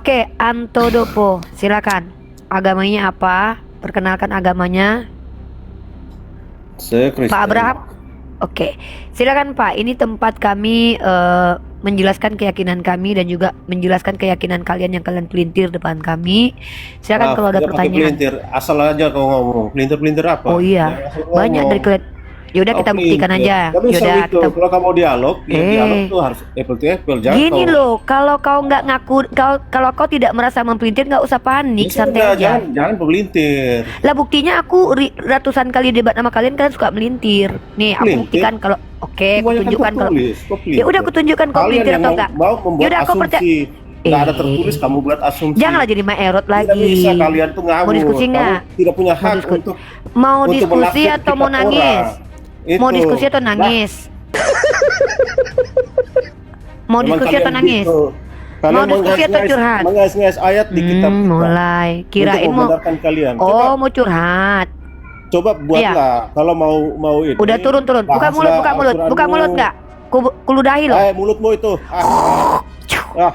Oke, Antodopo, silakan. Agamanya apa? Perkenalkan agamanya. Saya Pak Kristen. Abraham. Oke, silakan Pak. Ini tempat kami menjelaskan keyakinan kami dan juga menjelaskan keyakinan kalian yang kalian pelintir depan kami. Silakan Maaf, kalau ada tidak pakai pertanyaan. pelintir. Asal aja kau ngomong. Pelintir-pelintir apa? Oh iya, Jangan asal banyak ngomong. dari kalian. Yaudah Kau kita buktikan pelintir. aja. Gak bisa Yaudah gitu. kita. Kalau kamu dialog, ya dialog Eh, tuh harus apple to apple. Jangan gini kau. loh. Kalau kau nggak ngaku, kalau kau tidak merasa mempelintir, nggak usah Ya panik, santai sudah, aja. jangan pelintir. Lah buktinya aku ratusan kali debat sama kalian suka melintir. Nih aku Pelintir. buktikan kalau oke, aku Kebanyakan tunjukkan kau kalau tulis. Kau ya udah pelintir. aku tunjukkan kau Kalian pelintir yang atau enggak. mau membuat Yaudah aku percaya. asumsi. Nggak ada tertulis, kamu buat asumsi. Janganlah jadi maerot Tidak lagi. bisa, kalian tuh ngawur. Mau diskusi Kamu nggak? tidak punya Mau hak diskusi, untuk mau diskusi menafsir atau mau kitab nangis? orang. Itu. Mau diskusi atau Nah, nangis? Mau memang diskusi kalian atau nangis? gitu. Kalian Mau diskusi atau curhat? mengais-ngais ayat di kitab kita Mulai. Kirain untuk mau. membenarkan kalian. Oh, mau curhat. Coba buatlah kalau mau ini. Udah turun. Buka mulut, bahaslah buka mulut. Buka Al-Quranmu. mulut enggak? Kuludahi loh. Mulutmu itu. Ah.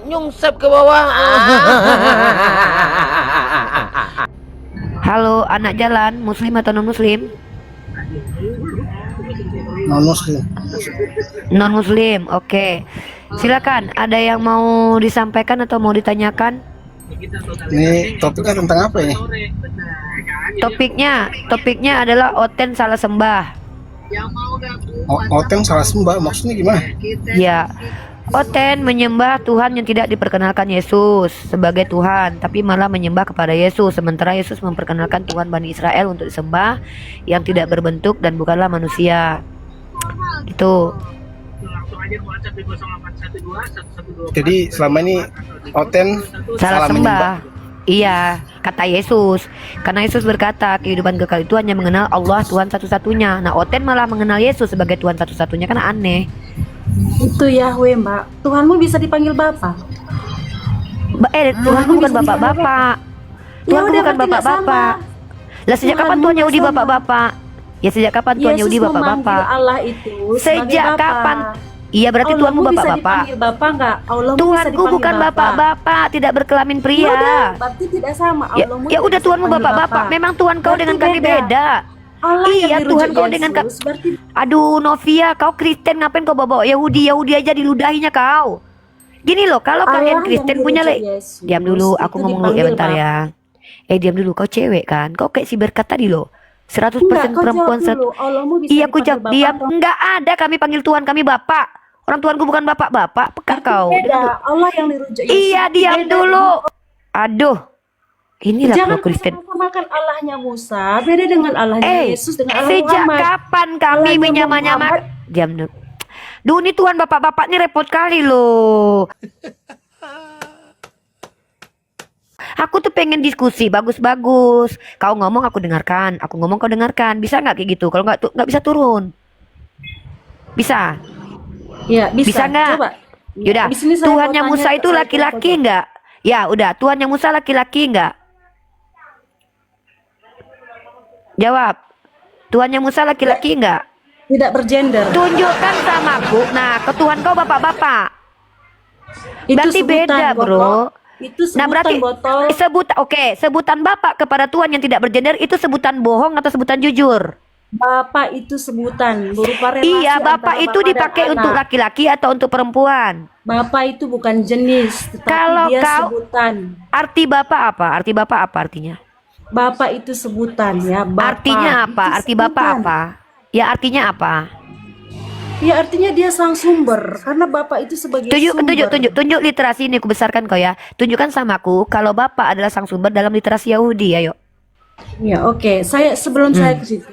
Nyungsep ke bawah. Halo, anak jalan, muslim atau non muslim? Non muslim. Non muslim, oke. Silakan, ada yang mau disampaikan atau mau ditanyakan? Ini topiknya tentang apa ini? Topiknya adalah Oten salah sembah. Oteng salah sembah, maksudnya gimana? Ya, Oten menyembah Tuhan yang tidak diperkenalkan Yesus sebagai Tuhan, tapi malah menyembah kepada Yesus. Sementara Yesus memperkenalkan Tuhan Bani Israel untuk disembah yang tidak berbentuk dan bukanlah manusia. Itu. Jadi selama ini Oten Salah menyembah. sembah. Iya, kata Yesus. Karena Yesus berkata, kehidupan kekal itu hanya mengenal Allah Tuhan satu-satunya. Nah, Oten malah mengenal Yesus sebagai Tuhan satu-satunya, kan aneh. Itu Yahweh, Mbak. Tuhanmu bisa dipanggil Bapa. Tuhanku bukan bapak-bapak. Ya Tuhanku udah, bukan berarti nggak bapak-bapak. Lah sejak kapan Tuhanmu Tuhan nggak Yahudi sama. bapak-bapak? Ya sejak kapan Tuhan Yesus Yahudi memanggil bapak-bapak? Allah itu sebagai Sejak Bapa. kapan? Iya, berarti Tuhanmu Allahmu bisa bapak-bapak. dipanggil Bapa nggak? Allahmu bisa Tuhanku dipanggil bukan Bapa. bapak-bapak, tidak berkelamin Ya pria. udah, berarti tidak sama. Ya, Allahmu ya tidak udah bisa Tuhanmu dipanggil bapak-bapak. Bapa. Memang Tuhan kau Berarti dengan kami beda. Allah Iya, yang dirujuk Tuhan kau dengan Yesus, berarti Aduh, Novia, kau Kristen ngapain kau bawa Yahudi aja diludahinya kau. Gini loh, kalau Allah kalian yang Kristen punya dirujuk Yesus diam dulu, aku itu ngomong dulu ya dipanggil bentar Bapa. ya. Diam dulu, kau cewek kan? Kau kayak si berkat tadi loh. 100% Enggak, kau perempuan jawab dulu. Allahmu bisa Iya, aku dipanggil jawab Bapa diam. atau Enggak ada kami panggil Tuhan kami Bapak. Orang Tuhanku bukan bapak-bapak, peka berarti kau. beda. Allah yang dirujuk Yesus. Iya, diam Beda. dulu. Aduh. Inilah Jangan kalau Kristen. samakan Allahnya Musa beda dengan Allahnya Yesus dengan Allah Sejak Muhammad. kapan kami Allahnya menyamar-nyamar? Muhammad. Diam dulu. Duh, ini Tuhan bapak-bapak ini repot kali loh. Aku tuh pengen diskusi bagus-bagus. Kau ngomong aku dengarkan, aku ngomong kau dengarkan. Bisa nggak kayak gitu? Kalau nggak bisa turun. Bisa. Ya, Bisa nggak? Coba. Yaudah. Di sini saya Tuhannya mau Musa tanya itu ke- laki-laki nggak? Ya udah. Tuhannya Musa laki-laki nggak? Jawab. Tuhannya Musa laki-laki nggak? Tidak bergender. Tunjukkan sama aku. Nah, ke Tuhan kau bapak-bapak. Itu Berarti sebutan, beda, botol. bro. Itu sebutan Nah, berarti botol. sebutan bapak kepada Tuhan yang tidak bergender itu sebutan bohong atau sebutan jujur? Bapak itu sebutan berupa relasi Iya, bapak antara itu bapak dan dipakai anak. untuk laki-laki atau untuk perempuan. Bapak itu bukan jenis, tetapi Kalau dia kau- sebutan. Arti bapak apa? Arti bapak apa artinya? Bapak itu sebutan ya. Bapak Artinya apa? itu Arti bapak sebutan. apa? Ya artinya apa? Ya artinya dia sang sumber karena bapak itu sebagai sumber. Tunjuk literasi ini aku besarkan kau ya. Tunjukkan sama aku kalau bapak adalah sang sumber dalam literasi Yahudi, ayo. Ya oke, sebelum saya ke situ,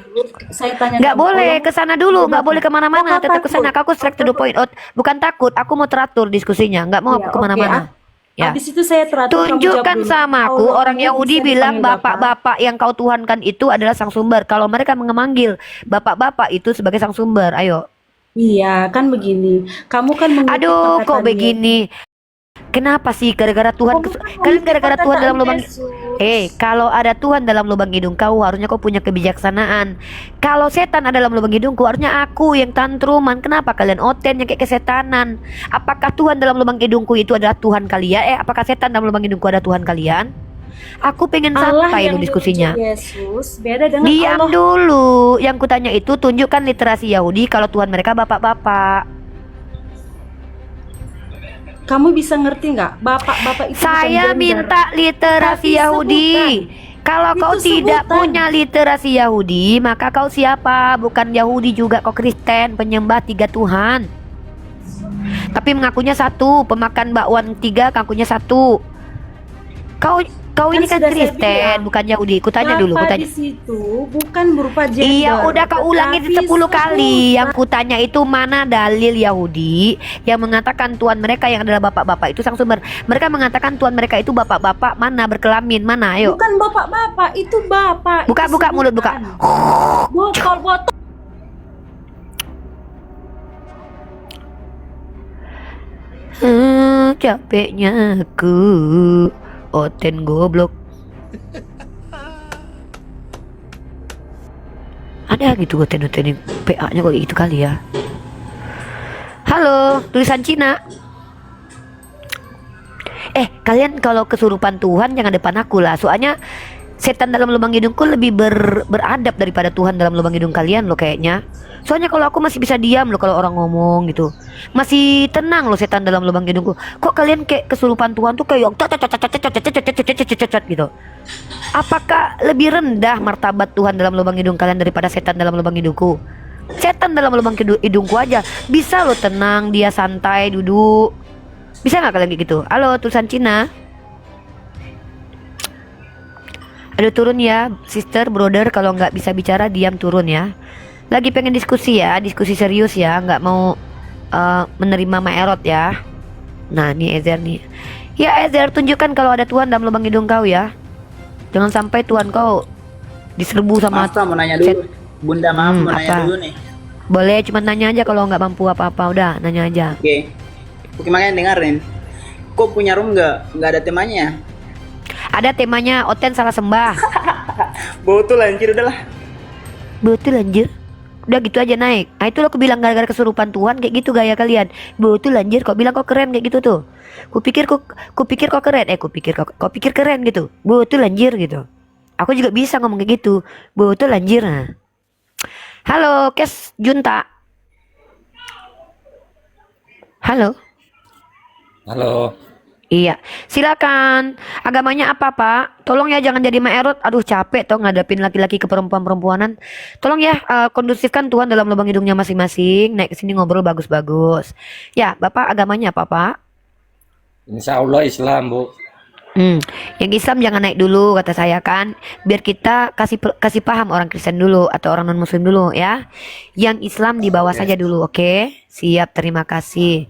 saya tanya. Nggak kamu, boleh Allah- ke sana dulu, nggak boleh kemana-mana. Bapak Tetap ke sana. takut. Aku straight to the point. Bukan takut, aku mau teratur diskusinya. Nggak mau Ya, aku kemana-mana. oke. Ya. Habis itu saya teratur. kamu jawab Tunjukkan dulu. sama aku Allah orang kamu Yahudi bisa bilang dipanggil Bapak. bapak-bapak yang kau tuhankan itu adalah sang sumber. Kalau mereka memanggil bapak-bapak itu sebagai sang sumber, ayo. Iya, kan begini. Kamu kan mengutip Aduh, kok perkataan begini? Kenapa sih gara-gara Tuhan? Kamu kan Kalian gara-gara mengutip Tuhan dalam perkataan lubang. Yesus. Kalau ada Tuhan dalam lubang hidung kau, harusnya kau punya kebijaksanaan. Kalau setan ada dalam lubang hidungku, harusnya aku yang tantruman. Kenapa kalian oten yang kayak kesetanan? Apakah Tuhan dalam lubang hidungku itu adalah Tuhan kalian? Apakah setan dalam lubang hidungku ada Tuhan kalian? Aku pengen Allah santai yang lu diskusinya. diuji Yesus beda dengan Diam Allah. dulu. Yang kutanya itu tunjukkan literasi Yahudi kalau Tuhan mereka bapak-bapak. Kamu bisa ngerti nggak? Bapak-bapak itu bukan Saya gender. minta literasi Tapi Yahudi. Kalau Itu kau tidak sebutan. punya literasi Yahudi, maka kau siapa? Bukan Yahudi juga, kau Kristen, penyembah 3 Tuhan. Tapi mengakunya satu, pemakan bakwan 3, ngakunya satu. Kau ini kan sudah saya Kristen, bilang. bukan Yahudi. Kutanya dulu, Bapak kutanya. di situ bukan berupa gender. Iya, udah kau ulangi tetapi 10 kali. sebutan. Yang kutanya itu mana dalil Yahudi yang mengatakan Tuhan mereka yang adalah bapak-bapak itu sang sumber. Mereka mengatakan Tuhan mereka itu bapak-bapak mana berkelamin mana? Ayo. Bukan bapak-bapak, itu bapak. Buka, itu buka mulut, buka. Botol-botol. Capeknya aku oten goblok. Ada gitu oten-oten PA-nya kok gitu kali ya. Halo, tulisan Cina. Kalian kalau kesurupan Tuhan jangan depan aku lah. Soalnya setan dalam lubang hidungku lebih beradab daripada Tuhan dalam lubang hidung kalian loh kayaknya. Soalnya kalau aku masih bisa diam loh kalau orang ngomong gitu. Masih tenang loh setan dalam lubang hidungku. Kok kalian kayak kesurupan Tuhan tuh kayak gitu. Apakah lebih rendah martabat Tuhan dalam lubang hidung kalian daripada setan dalam lubang hidungku? Setan dalam lubang hidungku aja bisa loh tenang, dia santai duduk. Bisa nggak kalian kayak gitu? Halo, tulisan Cina. Aduh, turun ya, sister, brother. Kalau nggak bisa bicara, diam, turun ya. Lagi pengen diskusi ya, diskusi serius ya. Nggak mau menerima Maerot ya. Nah, nih Ezer nih. Ya Ezer, tunjukkan kalau ada Tuhan dalam lubang hidung kau ya. Jangan sampai Tuhan kau diserbu sama. Maaf, mau nanya dulu. Bunda, maaf, mau nanya apa? dulu nih. Boleh, cuma nanya aja kalau nggak mampu apa-apa. Udah, nanya aja. Oke, makanya dengerin. Kok punya room nggak ada temanya? Ada temanya Oten salah sembah. Betul anjir, udahlah. Betul anjir. Udah gitu aja naik. Nah itu aku bilang gara-gara kesurupan Tuhan kayak gitu gaya kalian. Betul anjir, kok bilang kok keren kayak gitu tuh. Kupikir kok keren. Kok pikir keren gitu. Betul anjir gitu. Aku juga bisa ngomong kayak gitu. Betul anjir. Nah. Halo, Kes Junta. Halo. Halo. Iya, silakan. Agamanya apa, Pak? Tolong ya jangan jadi Maerot. Aduh, capek toh ngadapin laki-laki ke perempuan-perempuanan. Tolong ya kondusifkan Tuhan dalam lubang hidungnya masing-masing. Naik ke sini ngobrol bagus-bagus. Ya, Bapak agamanya apa, Pak? Insya Allah Islam, Bu. Yang Islam jangan naik dulu kata saya kan. Biar kita kasih paham orang Kristen dulu atau orang non-Muslim dulu ya. Yang Islam di bawah saja dulu, oke? Siap, terima kasih.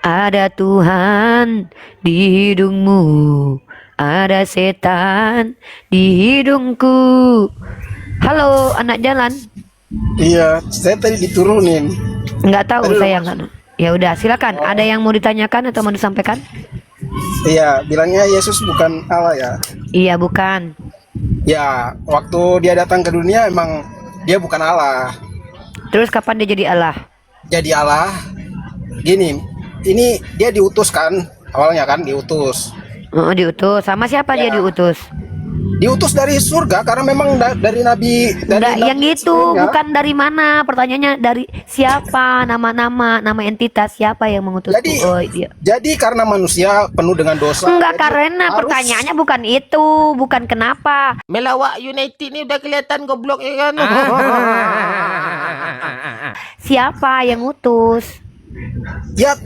Ada Tuhan di hidungmu, ada setan di hidungku. Halo, anak jalan. Iya, saya tadi diturunin. Nggak tahu Aduh. saya nggak. Ya udah, silakan. Ada yang mau ditanyakan atau mau disampaikan? Iya, bilangnya Yesus bukan Allah ya. Iya, bukan. Ya, waktu dia datang ke dunia emang dia bukan Allah. Terus kapan dia jadi Allah? Jadi Allah. Gini, ini dia diutus kan, awalnya kan diutus. Oh, diutus. Sama siapa dia Ya. diutus? Diutus dari surga karena memang dari nabi Enggak, yang nabi itu sebelumnya. bukan dari mana. Pertanyaannya dari siapa? Nama entitas siapa yang mengutus? Jadi, Oh, iya. jadi karena manusia penuh dengan dosa. Enggak, jadi karena harus- pertanyaannya bukan itu, bukan kenapa. Melawak United ni udah kelihatan goblok ya kan. Siapa yang ngutus? Ya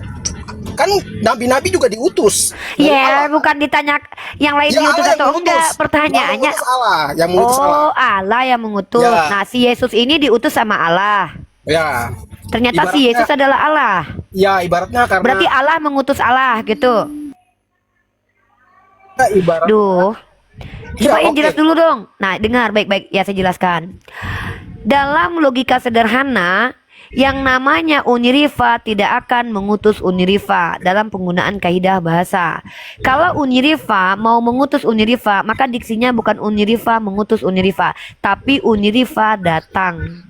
kan nabi-nabi juga diutus. Dari Ya, Allah. bukan ditanya yang lain Ya, diutus Allah atau yang enggak. mengutus. Pertanyaannya, Yang mengutus Allah, yang mengutus Allah. oh Allah yang mengutus. Ya. Nah, si Yesus ini diutus sama Allah. Ya. Ternyata si Ibaratnya- Yesus adalah Allah. Ya, ibaratnya karena Berarti Allah mengutus Allah gitu. ibarat Duh. Ya, Coba yang oke. jelas dulu dong. Nah, dengar baik-baik ya saya jelaskan. Dalam logika sederhana, Yang namanya Unirifa tidak akan mengutus Unirifa dalam penggunaan kaidah bahasa. Kalau Unirifa mau mengutus Unirifa, maka diksinya bukan Unirifa mengutus Unirifa, tapi Unirifa datang.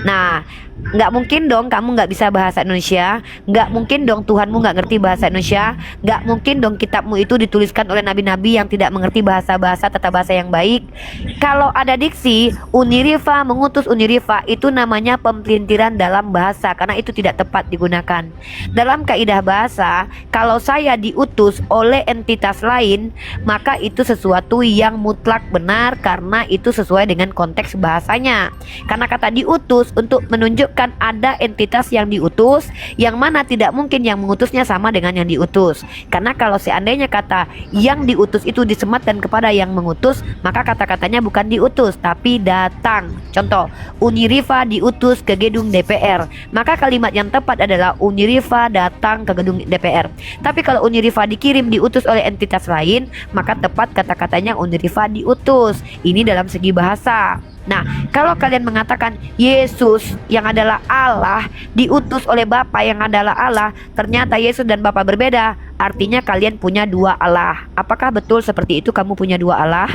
Nah, nggak mungkin dong kamu nggak bisa bahasa Indonesia, nggak mungkin dong Tuhanmu nggak ngerti bahasa Indonesia, nggak mungkin dong kitabmu itu dituliskan oleh nabi-nabi yang tidak mengerti bahasa-bahasa tata bahasa yang baik. Kalau ada diksi Unirifa mengutus Unirifa, itu namanya pemelintiran dalam bahasa, karena itu tidak tepat digunakan. Dalam kaidah bahasa, kalau saya diutus oleh entitas lain, maka itu sesuatu yang mutlak benar karena itu sesuai dengan konteks bahasanya. Karena kata diutus untuk menunjukkan ada entitas yang diutus, yang mana tidak mungkin yang mengutusnya sama dengan yang diutus. Karena kalau seandainya kata yang diutus itu disematkan kepada yang mengutus, maka kata-katanya bukan diutus tapi datang. Contoh, Unirifa diutus ke gedung DPR, maka kalimat yang tepat adalah Unirifa datang ke gedung DPR. Tapi kalau Unirifa dikirim diutus oleh entitas lain, maka tepat kata-katanya Unirifa diutus. Ini dalam segi bahasa. Nah, kalau kalian mengatakan Yesus yang adalah Allah diutus oleh Bapa yang adalah Allah, ternyata Yesus dan Bapa berbeda, artinya kalian punya dua Allah. Apakah betul seperti itu, kamu punya dua Allah?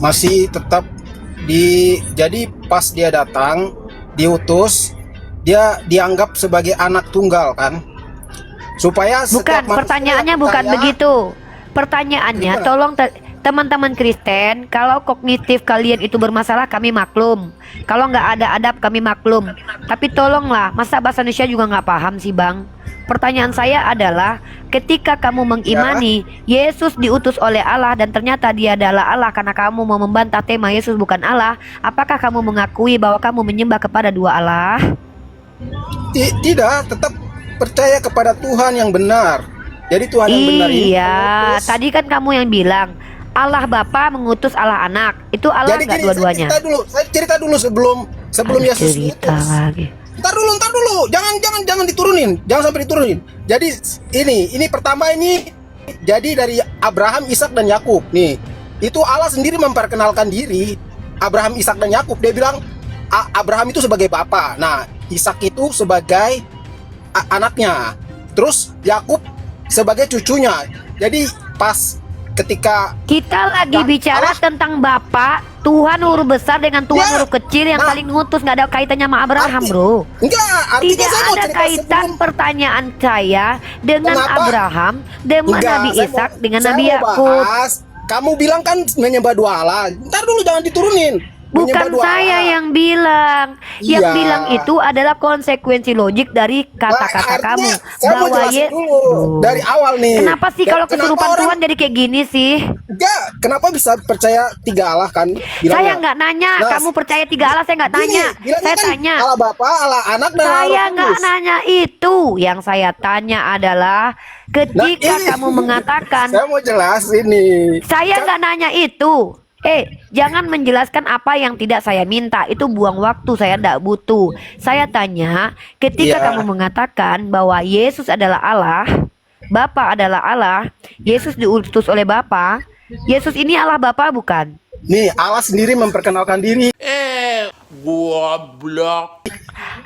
Masih tetap jadi pas dia datang diutus, dia dianggap sebagai anak tunggal kan, supaya Bukan, pertanyaannya bukan begitu. Pertanyaannya, Gimana? tolong teman-teman Kristen, kalau kognitif kalian itu bermasalah, kami maklum. Kalau nggak ada adab, kami maklum. Tapi tolonglah, masa bahasa Indonesia juga nggak paham sih, Bang? Pertanyaan saya adalah, ketika kamu mengimani Yesus diutus oleh Allah dan ternyata dia adalah Allah karena kamu mau membantah tema Yesus bukan Allah, apakah kamu mengakui bahwa kamu menyembah kepada dua Allah? Tidak, tetap percaya kepada Tuhan yang benar. Jadi Tuhan yang benar ini Iya, mengutus. tadi kan kamu yang bilang Allah Bapa mengutus Allah Anak. Itu Allah Jadi nggak gini, dua-duanya? saya cerita dulu sebelum Ada Yesus cerita diutus. lagi. Ntar dulu, jangan diturunin, jangan sampai diturunin. Jadi ini pertama ini jadi dari Abraham, Ishak dan Yakub. Nih, itu Allah sendiri memperkenalkan diri. Abraham, Ishak dan Yakub, dia bilang Abraham itu sebagai bapa. Nah, Ishak itu sebagai anaknya. Terus Yakub sebagai cucunya. Jadi pas ketika Kita lagi bicara tentang Bapa, Tuhan huruf besar dengan Tuhan Ya, huruf kecil yang nah. saling ngutus, nggak ada kaitannya sama Abraham, bro. enggak, artinya Tidak saya mau ada cerita kaitan sebelum- pertanyaan saya dengan Kenapa? Abraham, dengan Enggak, Nabi saya Ishak, mau- dengan saya Nabi mau Yakub. bahas, kamu bilang kan menyembah dua Allah. Ntar dulu jangan diturunin. Menyembah Bukan dua saya Allah. yang bilang. Yang Iya. bilang itu adalah konsekuensi logik dari kata-kata Nah, kamu. artinya saya mau jelasin dulu dari awal nih. Kenapa sih kalau Kenapa kesurupan orang- Tuhan jadi kayak gini sih? Enggak, kenapa bisa percaya tiga Allah kan? Bilangnya. Saya nggak nanya. Nah, Kamu percaya tiga Allah? Saya nggak Gini, tanya. bilangnya Saya kan tanya. Allah Bapa, Allah Anak dan Allah Saya Roh nggak Kudus. nanya itu. Yang saya tanya adalah ketika ini- kamu mengatakan Saya mau jelasin nih. saya nggak nanya itu. Jangan menjelaskan apa yang tidak saya minta. Itu buang waktu, saya tidak butuh. Saya tanya, ketika Iya. kamu mengatakan bahwa Yesus adalah Allah, Bapa adalah Allah, Yesus diutus oleh Bapa, Yesus ini Allah Bapa bukan? Nih, Allah sendiri memperkenalkan diri. Goblok.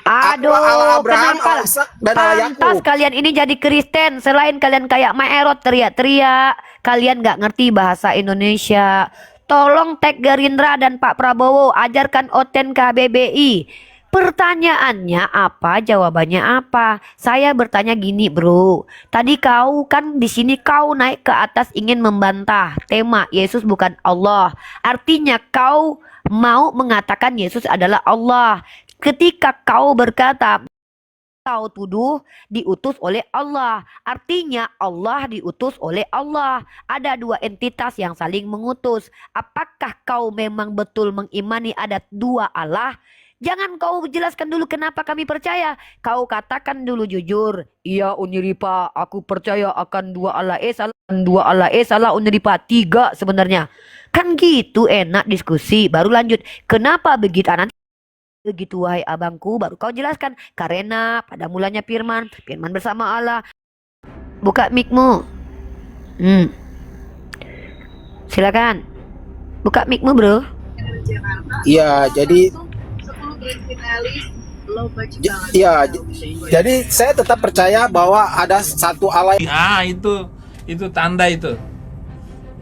Aduh, Allah Abraham, kenapa? Allah Ishak, dan Allah Pantas Yakub. kalian ini jadi Kristen. Selain kalian kayak Maerot teriak-teriak, kalian nggak ngerti bahasa Indonesia. Tolong tag Gerindra dan Pak Prabowo, ajarkan Oten KBBI. Pertanyaannya apa, jawabannya apa? Saya bertanya gini, bro. Tadi kau kan di sini kau naik ke atas ingin membantah tema Yesus bukan Allah. Artinya kau mau mengatakan Yesus adalah Allah. Ketika kau berkata kau tuduh diutus oleh Allah, artinya Allah diutus oleh Allah. Ada dua entitas yang saling mengutus. Apakah kau memang betul mengimani ada dua Allah? Jangan kau jelaskan dulu kenapa kami percaya. Kau katakan dulu jujur. Iya Uniripa, aku percaya akan dua Allah. Salah Uniripa, tiga sebenarnya. Kan gitu enak diskusi. Baru lanjut. Kenapa begitu? Nanti begitu wahai abangku, baru kau jelaskan. Karena pada mulanya firman bersama Allah. Buka mic-mu. Silakan. Buka mic-mu, bro. Iya, jadi Ya, jadi saya tetap percaya bahwa ada satu Allah Itu tanda itu.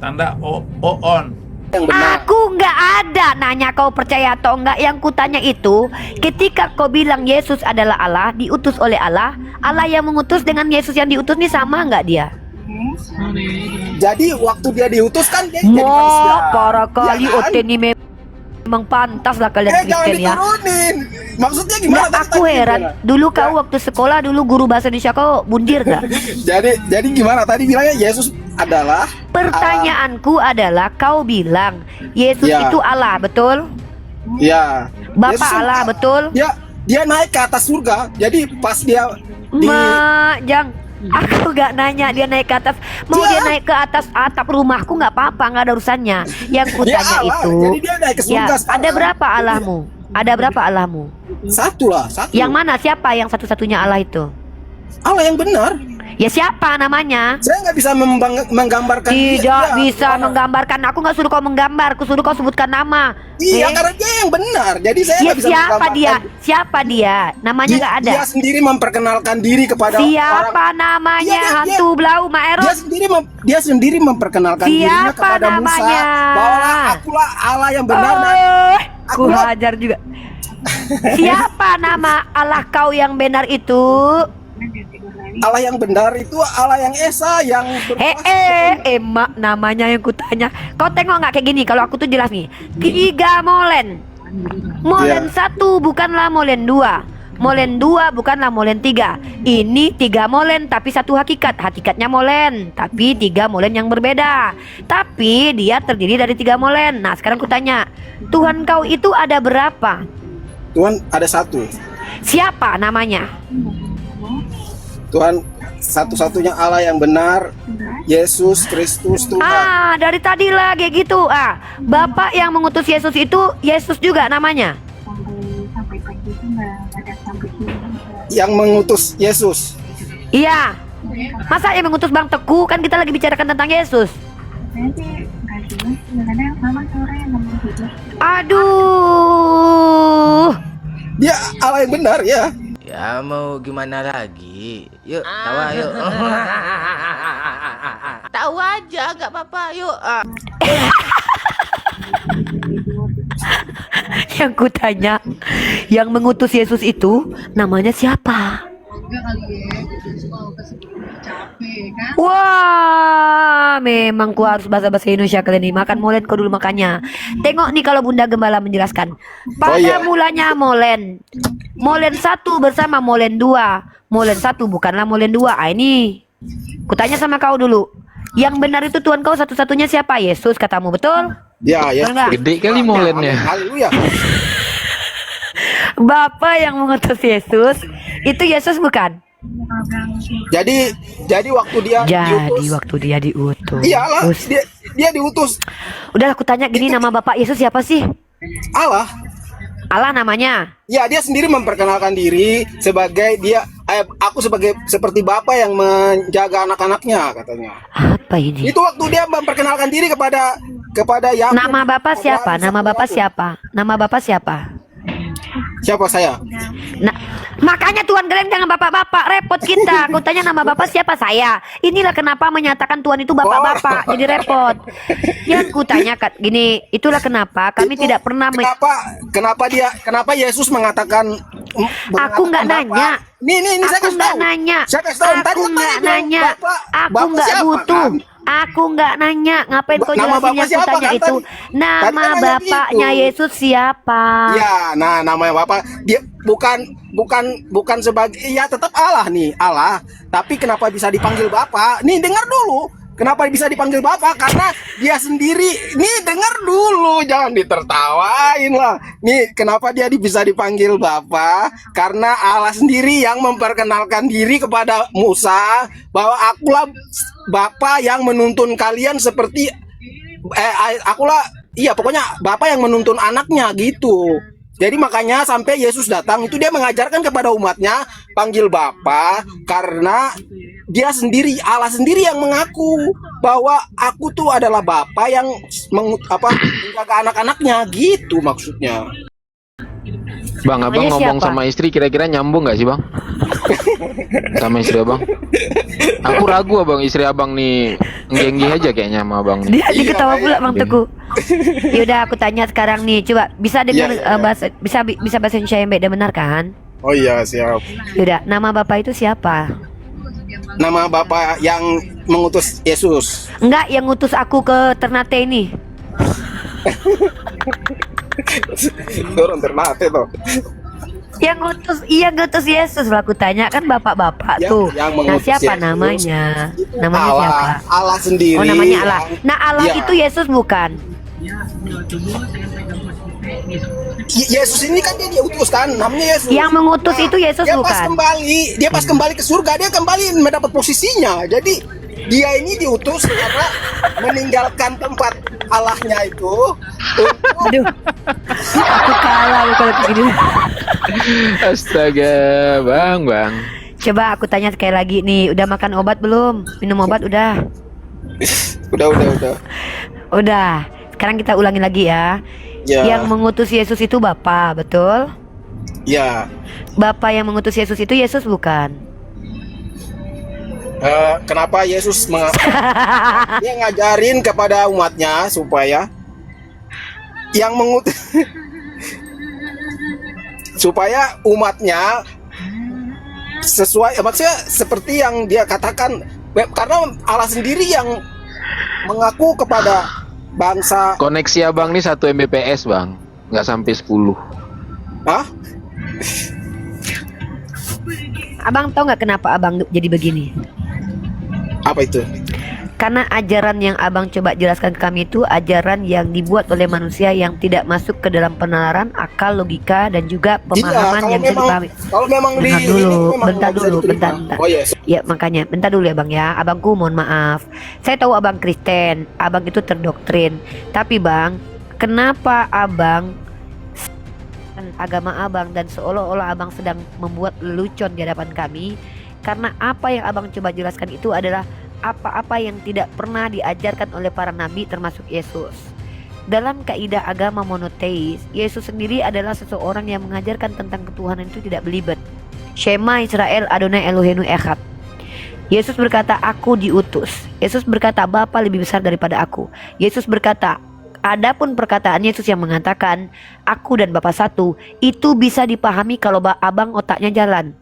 Tanda on. yang benar. Aku nggak ada nanya kau percaya atau enggak. Yang kutanya itu, ketika kau bilang Yesus adalah Allah, diutus oleh Allah, Allah yang mengutus dengan Yesus yang diutus ini sama nggak dia? Jadi waktu dia diutus kan dia jadi manusia. Wah, para kali Ya kan? Oten ini memang pantas lah kalian Jangan Kristen ya. diturunin. Maksudnya gimana? Nggak, aku heran. Dulu kau waktu sekolah dulu guru bahasa Indonesia kau bundir gak? Jadi gimana tadi bilangnya Yesus adalah Pertanyaanku adalah kau bilang Yesus Ya. itu Allah, betul? ya Bapak Yesus Allah, betul? Dia naik ke atas surga. Jadi pas dia di Jang, aku gak nanya dia naik ke atas. Mau Ya. dia naik ke atas atap rumahku nggak apa-apa, nggak ada urusannya. Yang dia kutanya Allah, itu, jadi dia naik ke surga ya, sekarang. ada berapa Allahmu? Ada berapa Allahmu? Satu lah, satu. Yang mana? Siapa yang satu-satunya Allah itu? Allah yang benar. Ya siapa namanya? Saya nggak bisa menggambarkan dia. Tidak Dia bisa orang. menggambarkan. Aku nggak suruh kau menggambar. Aku suruh kau sebutkan nama. Iya, karena dia yang benar. Jadi saya Ya nggak bisa siapa menggambarkan. dia? Siapa dia? Namanya nggak ada. Dia sendiri memperkenalkan diri kepada Siapa orang. namanya? Iya, dia- Hantu Blau Maerot. Dia sendiri memperkenalkan dirinya Siapa kepada namanya? Musa bahwa akulah Allah yang benar dan Ku akulah hajar juga. Siapa nama Allah kau yang benar itu? Allah yang benar itu Allah yang esa yang berkuasa. Emak namanya yang kutanya. Kau tengok nggak kayak gini? Kalau aku tuh jelas nih. 3 molen. Molen Iya. 1 bukanlah molen 2. Molen 2 bukanlah molen 3. Ini 3 molen tapi satu hakikat. Hakikatnya molen, tapi 3 molen yang berbeda. Tapi dia terdiri dari 3 molen. Nah, sekarang kutanya, Tuhan kau itu ada berapa? Tuhan ada satu. Siapa namanya? Tuhan satu-satunya Allah yang benar, Yesus Kristus Tuhan. Dari tadi lagi gitu. Bapak yang mengutus Yesus itu Yesus juga namanya. Yang mengutus Yesus. Iya. Masa yang mengutus Bang Teguh? Kan kita lagi bicarakan tentang Yesus. Aduh. Dia Allah yang benar ya. Ya mau gimana lagi? Yuk, tawa yuk. Tahu aja, nggak apa-apa. Yuk. Yang kutanya, yang mengutus Yesus itu namanya siapa? Wah, memang ku harus bahasa Indonesia kalian nih. Makan molen kau dulu makannya. Tengok nih kalau Bunda Gembala menjelaskan. Pada iya. mulanya molen. Molen 1 bersama molen 2. Molen 1 bukanlah molen 2. Ini kutanya sama kau dulu. Yang benar itu Tuhan kau satu-satunya siapa? Yesus katamu, betul? Ya, ya. Betul nggak? Gede kali molennya. Haleluya. Bapak yang mengutus Yesus itu Yesus bukan? Jadi waktu dia Jadi diutus. waktu dia diutus. Iyalah, dia diutus Udah aku tanya gini, nama Bapak Yesus siapa sih? Allah. Allah namanya. Ya, dia sendiri memperkenalkan diri sebagai aku sebagai seperti bapak yang menjaga anak-anaknya katanya. Apa ini? Itu waktu dia memperkenalkan diri kepada Yakub. Nama Bapak siapa? Nama Bapak siapa? Nama Bapak siapa? Siapa saya? Nah, makanya Tuhan kalian jangan bapak-bapak, repot kita. Aku tanya nama Bapak siapa? Saya. Inilah kenapa menyatakan Tuhan itu bapak-bapak, jadi repot. Yang kutanya gini, itulah kenapa kami Itu tidak pernah kenapa Yesus mengatakan Aku nggak Bapak? nanya. Ini saya Aku kasih nggak tahu. nanya. Saya kasih tahu. Tadi Aku kan nggak tadi bilang, nanya. Aku Bapak nggak siapa, butuh. kan? Aku nggak nanya. Ngapain kau Nama jelasin Bapak yang siapa, kutanya kan, itu? tadi? Tadi Nama kan nanya bapaknya gitu. Yesus siapa? Ya, nah namanya Bapak dia bukan sebagai ya tetap Allah nih, Allah. Tapi kenapa bisa dipanggil Bapak? Nih dengar dulu. Kenapa bisa dipanggil Bapak? Karena dia sendiri. Nih dengar dulu, jangan ditertawain lah. Nih kenapa dia bisa dipanggil Bapak? Karena Allah sendiri yang memperkenalkan diri kepada Musa bahwa akulah Bapak yang menuntun kalian seperti pokoknya Bapak yang menuntun anaknya gitu. Jadi makanya sampai Yesus datang itu dia mengajarkan kepada umatnya panggil Bapa karena dia sendiri Allah sendiri yang mengaku bahwa aku tuh adalah Bapa yang menjaga anak-anaknya gitu maksudnya. Bang, abang Namanya ngomong siapa? sama istri kira-kira nyambung nggak sih bang? Sama istri abang? Aku ragu abang, istri abang nih nggih aja kayaknya sama abang nih. Dia ketawa pula Bang Teguh. Yaudah aku tanya sekarang nih, coba bisa dengar bahasa bisa bahasa Indonesia yang baik dan benar kan? Oh iya, siap. Yaudah, nama bapak itu siapa? Nama Bapak yang mengutus Yesus. Enggak, yang ngutus aku ke Ternate ini. Turun Ternate tuh. Yang ngutus Yesus lah aku tanya kan bapak-bapak tuh. Yang Nah, mengutus siapa Yesus namanya? itu Namanya Allah, siapa? Allah sendiri. Oh, namanya Allah. Nah, Allah Iya. itu Yesus bukan? Yesus ini kan dia diutus kan, namanya Yesus. Yang mengutus itu Yesus dia bukan? Dia pas kembali ke surga, dia kembali mendapat posisinya. Jadi dia ini diutus karena meninggalkan tempat Allahnya itu untuk Aduh. Aku kalah loh kalau begini. Astaga, bang. Coba aku tanya sekali lagi nih, udah makan obat belum? Minum obat udah? udah. Udah. Sekarang kita ulangi lagi ya. Ya. Yang mengutus Yesus itu Bapa, betul? Ya. Bapa yang mengutus Yesus itu Yesus bukan? Kenapa Yesus dia ngajarin kepada umatnya supaya yang mengutus supaya umatnya sesuai, maksudnya seperti yang dia katakan, karena Allah sendiri yang mengaku kepada bangsa. Koneksi abang nih 1 Mbps bang, nggak sampai 10. Hah? Abang tahu nggak kenapa abang jadi begini? Apa itu? Karena ajaran yang abang coba jelaskan ke kami itu ajaran yang dibuat oleh manusia yang tidak masuk ke dalam penalaran, akal, logika, dan juga pemahaman yang bisa dipahami. Kalau memang Bentar dulu. Oh iya. Ya makanya, bentar dulu ya bang ya. Abangku mohon maaf. Saya tahu abang Kristen, abang itu terdoktrin. Tapi bang, kenapa abang agama abang dan seolah-olah abang sedang membuat lelucon di hadapan kami? Karena apa yang abang coba jelaskan itu adalah apa-apa yang tidak pernah diajarkan oleh para nabi termasuk Yesus. Dalam kaidah agama monoteis, Yesus sendiri adalah seseorang yang mengajarkan tentang ketuhanan itu tidak belibet. Shema Israel Adonai Eloheinu Echad. Yesus berkata, aku diutus. Yesus berkata, Bapa lebih besar daripada aku. Yesus berkata, adapun perkataan Yesus yang mengatakan aku dan Bapa satu, itu bisa dipahami kalau abang otaknya jalan.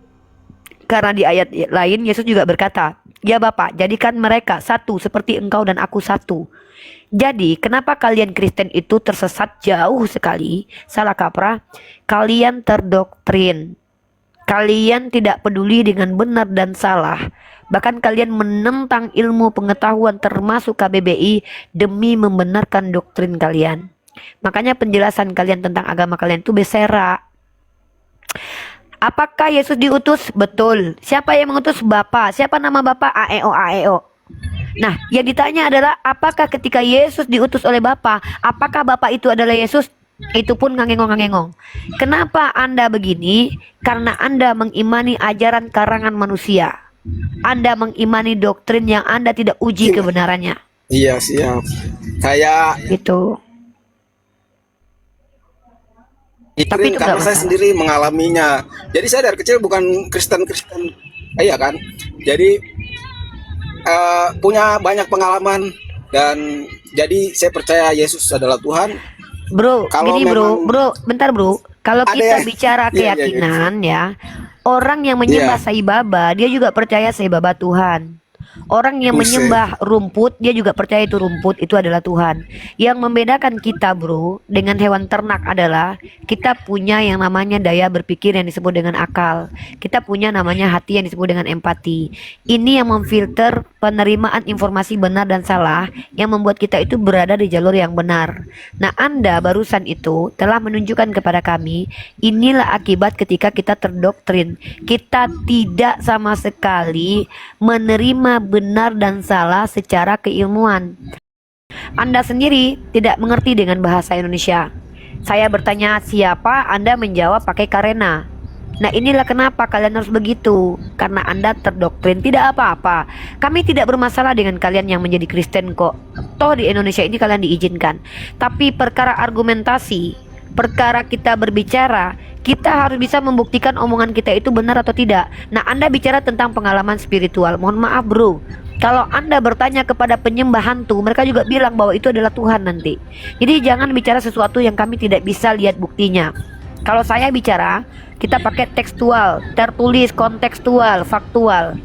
Karena di ayat lain Yesus juga berkata, ya Bapa, jadikan mereka satu seperti engkau dan aku satu. Jadi kenapa kalian Kristen itu tersesat jauh sekali, salah kaprah? Kalian terdoktrin. Kalian tidak peduli dengan benar dan salah. Bahkan kalian menentang ilmu pengetahuan termasuk KBBI demi membenarkan doktrin kalian. Makanya penjelasan kalian tentang agama kalian itu bersera. Apakah Yesus diutus? Betul. Siapa yang mengutus? Bapa. Siapa nama Bapa? AEO. Nah, yang ditanya adalah apakah ketika Yesus diutus oleh Bapa, apakah Bapa itu adalah Yesus? Itu pun ngangengong. Kenapa Anda begini? Karena Anda mengimani ajaran karangan manusia. Anda mengimani doktrin yang Anda tidak uji kebenarannya. Iya, siap. Kayak Gitu. tapi itu karena nggak saya masalah. sendiri mengalaminya. Jadi saya dari kecil bukan Kristen, iya kan. Jadi punya banyak pengalaman dan jadi saya percaya Yesus adalah Tuhan. Bro, Kalau gini memang- bro, bentar bro. Kalau Ada kita ya? bicara Iya, iya, iya. keyakinan ya, orang yang menyembah Iya. Sai Baba, dia juga percaya Sai Baba Tuhan. Orang yang Buset. menyembah rumput, dia juga percaya itu rumput itu adalah Tuhan. Yang membedakan kita bro dengan hewan ternak adalah kita punya yang namanya daya berpikir yang disebut dengan akal. Kita punya namanya hati yang disebut dengan empati. Ini yang memfilter penerimaan informasi benar dan salah, yang membuat kita itu berada di jalur yang benar. Nah, Anda barusan itu telah menunjukkan kepada kami, inilah akibat ketika kita terdoktrin. Kita tidak sama sekali menerima benar dan salah secara keilmuan. Anda sendiri tidak mengerti dengan bahasa Indonesia. Saya bertanya siapa, Anda menjawab pakai karena. Nah, inilah kenapa kalian harus begitu. Karena Anda terdoktrin. Tidak apa-apa. Kami tidak bermasalah dengan kalian yang menjadi Kristen kok. Toh di Indonesia ini kalian diizinkan. Tapi perkara argumentasi, perkara kita berbicara, kita harus bisa membuktikan omongan kita itu benar atau tidak. Nah, Anda bicara tentang pengalaman spiritual. Mohon maaf bro, kalau Anda bertanya kepada penyembah hantu, mereka juga bilang bahwa itu adalah Tuhan nanti. Jadi jangan bicara sesuatu yang kami tidak bisa lihat buktinya. Kalau saya bicara, kita pakai tekstual, tertulis, kontekstual, faktual.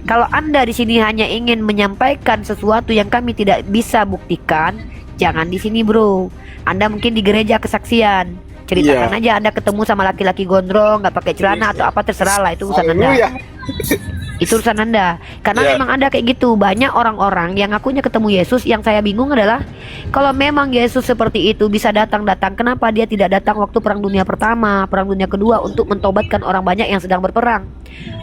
Kalau Anda di sini hanya ingin menyampaikan sesuatu yang kami tidak bisa buktikan, jangan di sini bro. Anda mungkin di gereja kesaksian. Ceritakan aja Anda ketemu sama laki-laki gondrong, nggak pakai celana atau apa, terserah lah, itu urusan Anda. Itu urusan Anda. Karena memang Anda kayak gitu. Banyak orang-orang yang ngakunya ketemu Yesus. Yang saya bingung adalah, kalau memang Yesus seperti itu bisa datang-datang, kenapa dia tidak datang waktu Perang Dunia Pertama, Perang Dunia Kedua untuk mentobatkan orang banyak yang sedang berperang?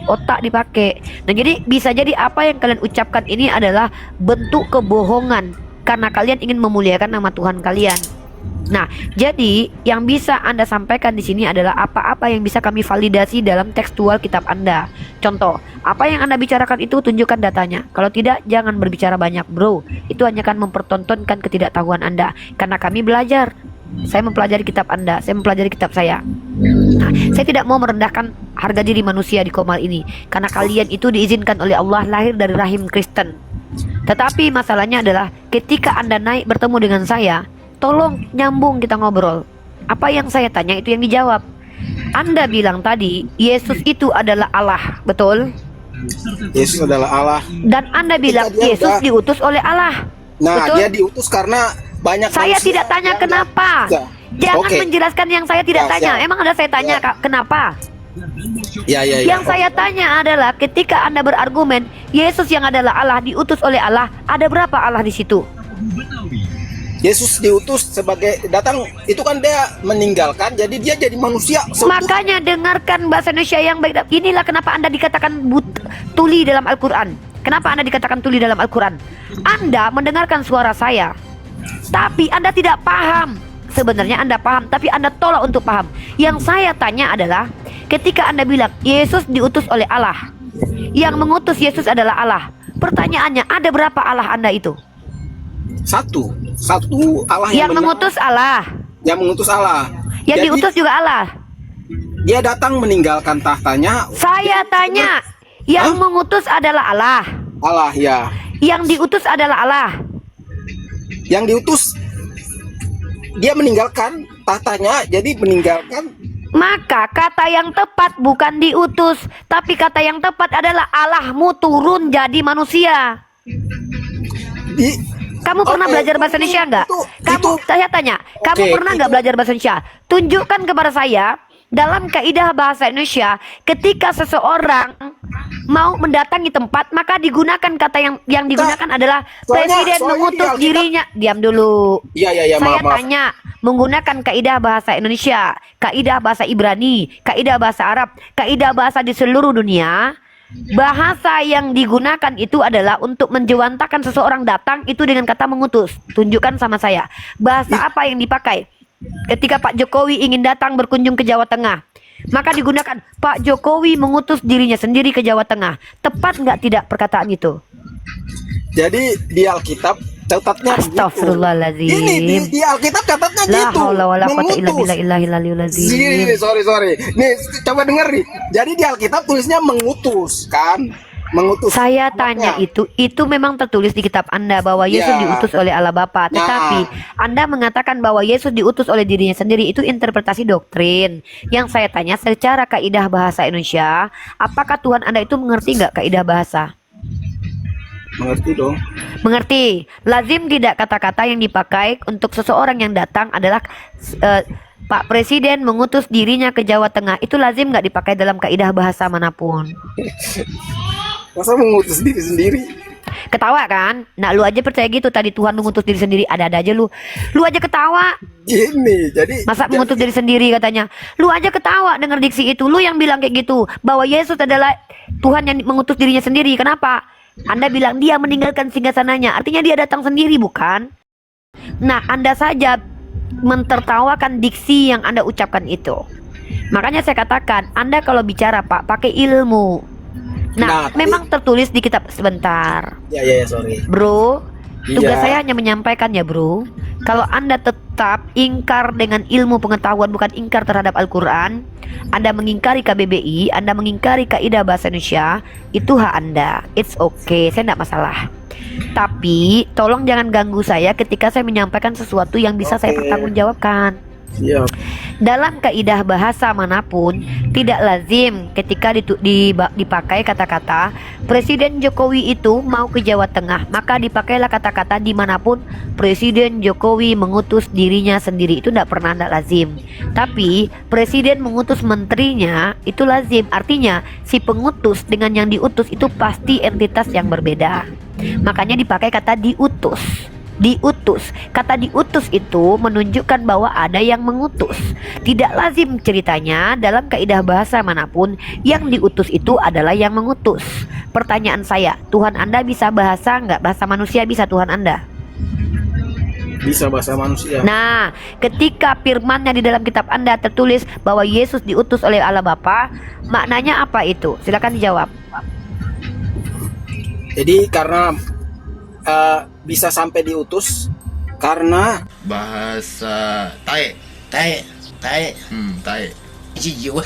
Otak dipakai. Nah, jadi bisa jadi apa yang kalian ucapkan ini adalah bentuk kebohongan karena kalian ingin memuliakan nama Tuhan kalian. Nah, jadi yang bisa Anda sampaikan di sini adalah apa-apa yang bisa kami validasi dalam tekstual kitab Anda. Contoh, apa yang Anda bicarakan itu tunjukkan datanya. Kalau tidak, jangan berbicara banyak, bro. Itu hanya akan mempertontonkan ketidaktahuan Anda. Karena kami belajar. Saya mempelajari kitab Anda, saya mempelajari kitab saya. Nah, saya tidak mau merendahkan harga diri manusia di Komal ini, karena kalian itu diizinkan oleh Allah lahir dari rahim Kristen. Tetapi masalahnya adalah ketika Anda naik bertemu dengan saya, tolong nyambung kita ngobrol. Apa yang saya tanya itu yang dijawab. Anda bilang tadi Yesus itu adalah Allah, betul? Yesus adalah Allah. Dan Anda bilang Yesus diutus oleh Allah. Nah, betul? dia diutus karena banyak Saya manusia tidak tanya yang kenapa. Jangan menjelaskan yang saya tidak tanya. Emang ada saya tanya kenapa? Yang saya tanya adalah ketika Anda berargumen Yesus yang adalah Allah diutus oleh Allah, ada berapa Allah di situ? Yesus diutus sebagai datang itu kan dia meninggalkan, jadi dia jadi manusia. Makanya dengarkan bahasa Indonesia yang baik. Inilah kenapa Anda dikatakan tuli dalam Al-Quran. Kenapa Anda dikatakan tuli dalam Al-Quran? Anda mendengarkan suara saya, tapi Anda tidak paham. Sebenarnya Anda paham, tapi Anda tolak untuk paham. Yang saya tanya adalah, ketika Anda bilang Yesus diutus oleh Allah, yang mengutus Yesus adalah Allah, pertanyaannya ada berapa Allah Anda itu? Satu Allah yang mengutus Allah. Yang mengutus Allah. Yang diutus juga Allah. Dia datang meninggalkan tahtanya. Saya tanya, yang mengutus adalah Allah. Allah, ya. Yang diutus adalah Allah. Yang diutus dia meninggalkan tahtanya, jadi meninggalkan. Maka kata yang tepat bukan diutus, tapi kata yang tepat adalah Allahmu turun jadi manusia. Kamu pernah belajar bahasa Indonesia enggak? Saya tanya, kamu pernah enggak belajar bahasa Indonesia? Tunjukkan kepada saya dalam kaidah bahasa Indonesia, ketika seseorang mau mendatangi tempat, maka digunakan kata yang digunakan adalah presiden mengutus dirinya. Diam dulu. Iya, saya tanya, menggunakan kaidah bahasa Indonesia, kaidah bahasa Ibrani, kaidah bahasa Arab, kaidah bahasa di seluruh dunia. Bahasa yang digunakan itu adalah untuk menjewantakan seseorang datang itu dengan kata mengutus. Tunjukkan sama saya bahasa apa yang dipakai ketika Pak Jokowi ingin datang berkunjung ke Jawa Tengah. Maka digunakan Pak Jokowi mengutus dirinya sendiri ke Jawa Tengah. Tepat nggak tidak perkataan itu? Jadi di Alkitab catatnya Astagfirullahaladzim. Ini di Alkitab catatnya gitu. Sorry. Nih coba denger nih. Jadi di Alkitab tulisnya mengutus kan? Mengutus. Saya tanya itu memang tertulis di kitab Anda bahwa Yesus diutus oleh Allah Bapa. Tetapi Anda mengatakan bahwa Yesus diutus oleh dirinya sendiri, itu interpretasi doktrin. Yang saya tanya secara kaidah bahasa Indonesia, apakah Tuhan Anda itu mengerti nggak kaidah bahasa? Mengerti dong. Mengerti. Lazim tidak kata-kata yang dipakai untuk seseorang yang datang adalah Pak Presiden mengutus dirinya ke Jawa Tengah. Itu lazim nggak dipakai dalam kaidah bahasa manapun. Masa mengutus diri sendiri? Ketawa kan? Nah lu aja percaya gitu tadi Tuhan mengutus diri sendiri. Ada-ada aja lu. Lu aja ketawa. Gini jadi masa mengutus diri sendiri katanya. Lu aja ketawa denger diksi itu. Lu yang bilang kayak gitu bahwa Yesus adalah Tuhan yang mengutus dirinya sendiri. Kenapa? Anda bilang dia meninggalkan singgasananya, artinya dia datang sendiri, bukan? Nah, Anda saja mentertawakan diksi yang Anda ucapkan itu. Makanya saya katakan, Anda kalau bicara Pak, pakai ilmu. Nah, memang tertulis di kitab sebentar. Ya, sorry. Bro, Tugas Iya. saya hanya menyampaikan ya bro. Kalau Anda tetap ingkar dengan ilmu pengetahuan, bukan ingkar terhadap Al-Quran, Anda mengingkari KBBI, Anda mengingkari kaidah bahasa Indonesia, itu hak Anda. It's okay, saya tidak masalah. Tapi tolong jangan ganggu saya ketika saya menyampaikan sesuatu yang bisa saya Oke. pertanggungjawabkan. Siap. Dalam kaidah bahasa manapun tidak lazim ketika dipakai kata-kata Presiden Jokowi itu mau ke Jawa Tengah, maka dipakailah kata-kata dimanapun Presiden Jokowi mengutus dirinya sendiri. Itu tidak pernah, tidak lazim. Tapi Presiden mengutus menterinya itu lazim. Artinya si pengutus dengan yang diutus itu pasti entitas yang berbeda. Makanya dipakai kata diutus. Diutus. Kata diutus itu menunjukkan bahwa ada yang mengutus. Tidak lazim ceritanya dalam kaidah bahasa manapun yang diutus itu adalah yang mengutus. Pertanyaan saya, Tuhan Anda bisa bahasa nggak? Bahasa manusia bisa Tuhan Anda? Bisa bahasa manusia. Nah, ketika firmannya di dalam kitab Anda tertulis bahwa Yesus diutus oleh Allah Bapa, maknanya apa itu? Silakan dijawab. Jadi karena bisa sampai diutus karena Bahasa tae, tae. Cijiwa.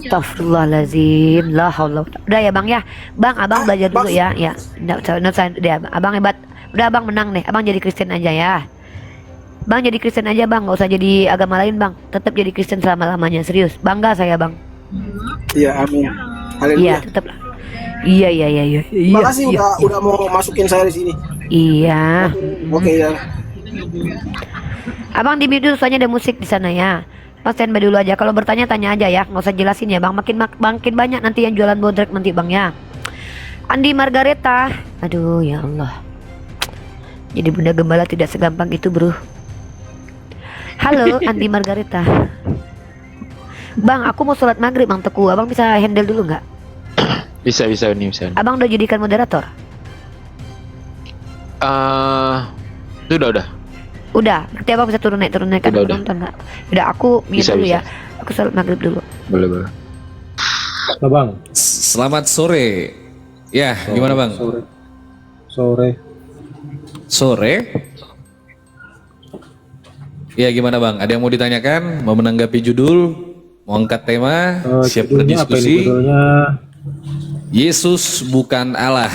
Astagfirullahaladzim. La haula. Udah ya Bang ya. Bang, Abang belajar dulu ya. Ya. Abang hebat. Udah Abang menang nih. Abang jadi Kristen aja ya. Bang jadi Kristen aja Bang. Gak usah jadi agama lain Bang. Tetap jadi Kristen selama-lamanya. Serius. Bangga saya Bang. iya, amin. Iya, Haleluya. tetap lah. Iya. Makasih udah mau masukin saya di sini. Iya. Oke ya. Abang di mute dulu soalnya ada musik di sana ya. Mas standby dulu aja. Kalau bertanya tanya aja ya. Nggak usah jelasin ya Bang. Makin banyak nanti yang jualan bodrek nanti Bang ya. Andi Margareta. Aduh ya Allah. Jadi Bunda Gembala tidak segampang itu bro. Halo Andi Margareta. Bang, aku mau sholat maghrib Bang Teguh. Abang bisa handle dulu nggak? Bisa nih. Abang udah jadikan moderator? Udah. Udah, berarti abang bisa turun naik kan Udah. nonton nggak? Udah, aku mute Bisa. dulu ya. Aku sholat maghrib dulu. Boleh. Bang, Selamat sore. Ya, gimana Bang? sore. Sore? Ya, gimana Bang? Ada yang mau ditanyakan? Mau menanggapi judul? Mau angkat tema? Siap Judulnya apa ini berdiskusi? judulnya? Yesus bukan Allah.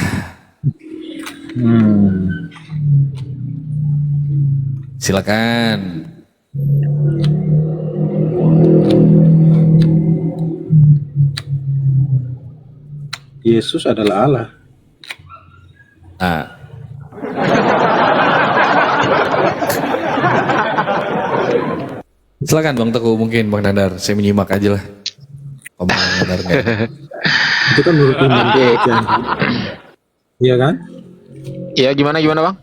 Silakan. Yesus adalah Allah. Nah. Silakan Bang Teguh, mungkin Bang Nandar. Saya menyimak aja lah. Omongan Bang Nandarnya. Itu kan menurut iman dia. Iya kan? Iya, gimana Bang?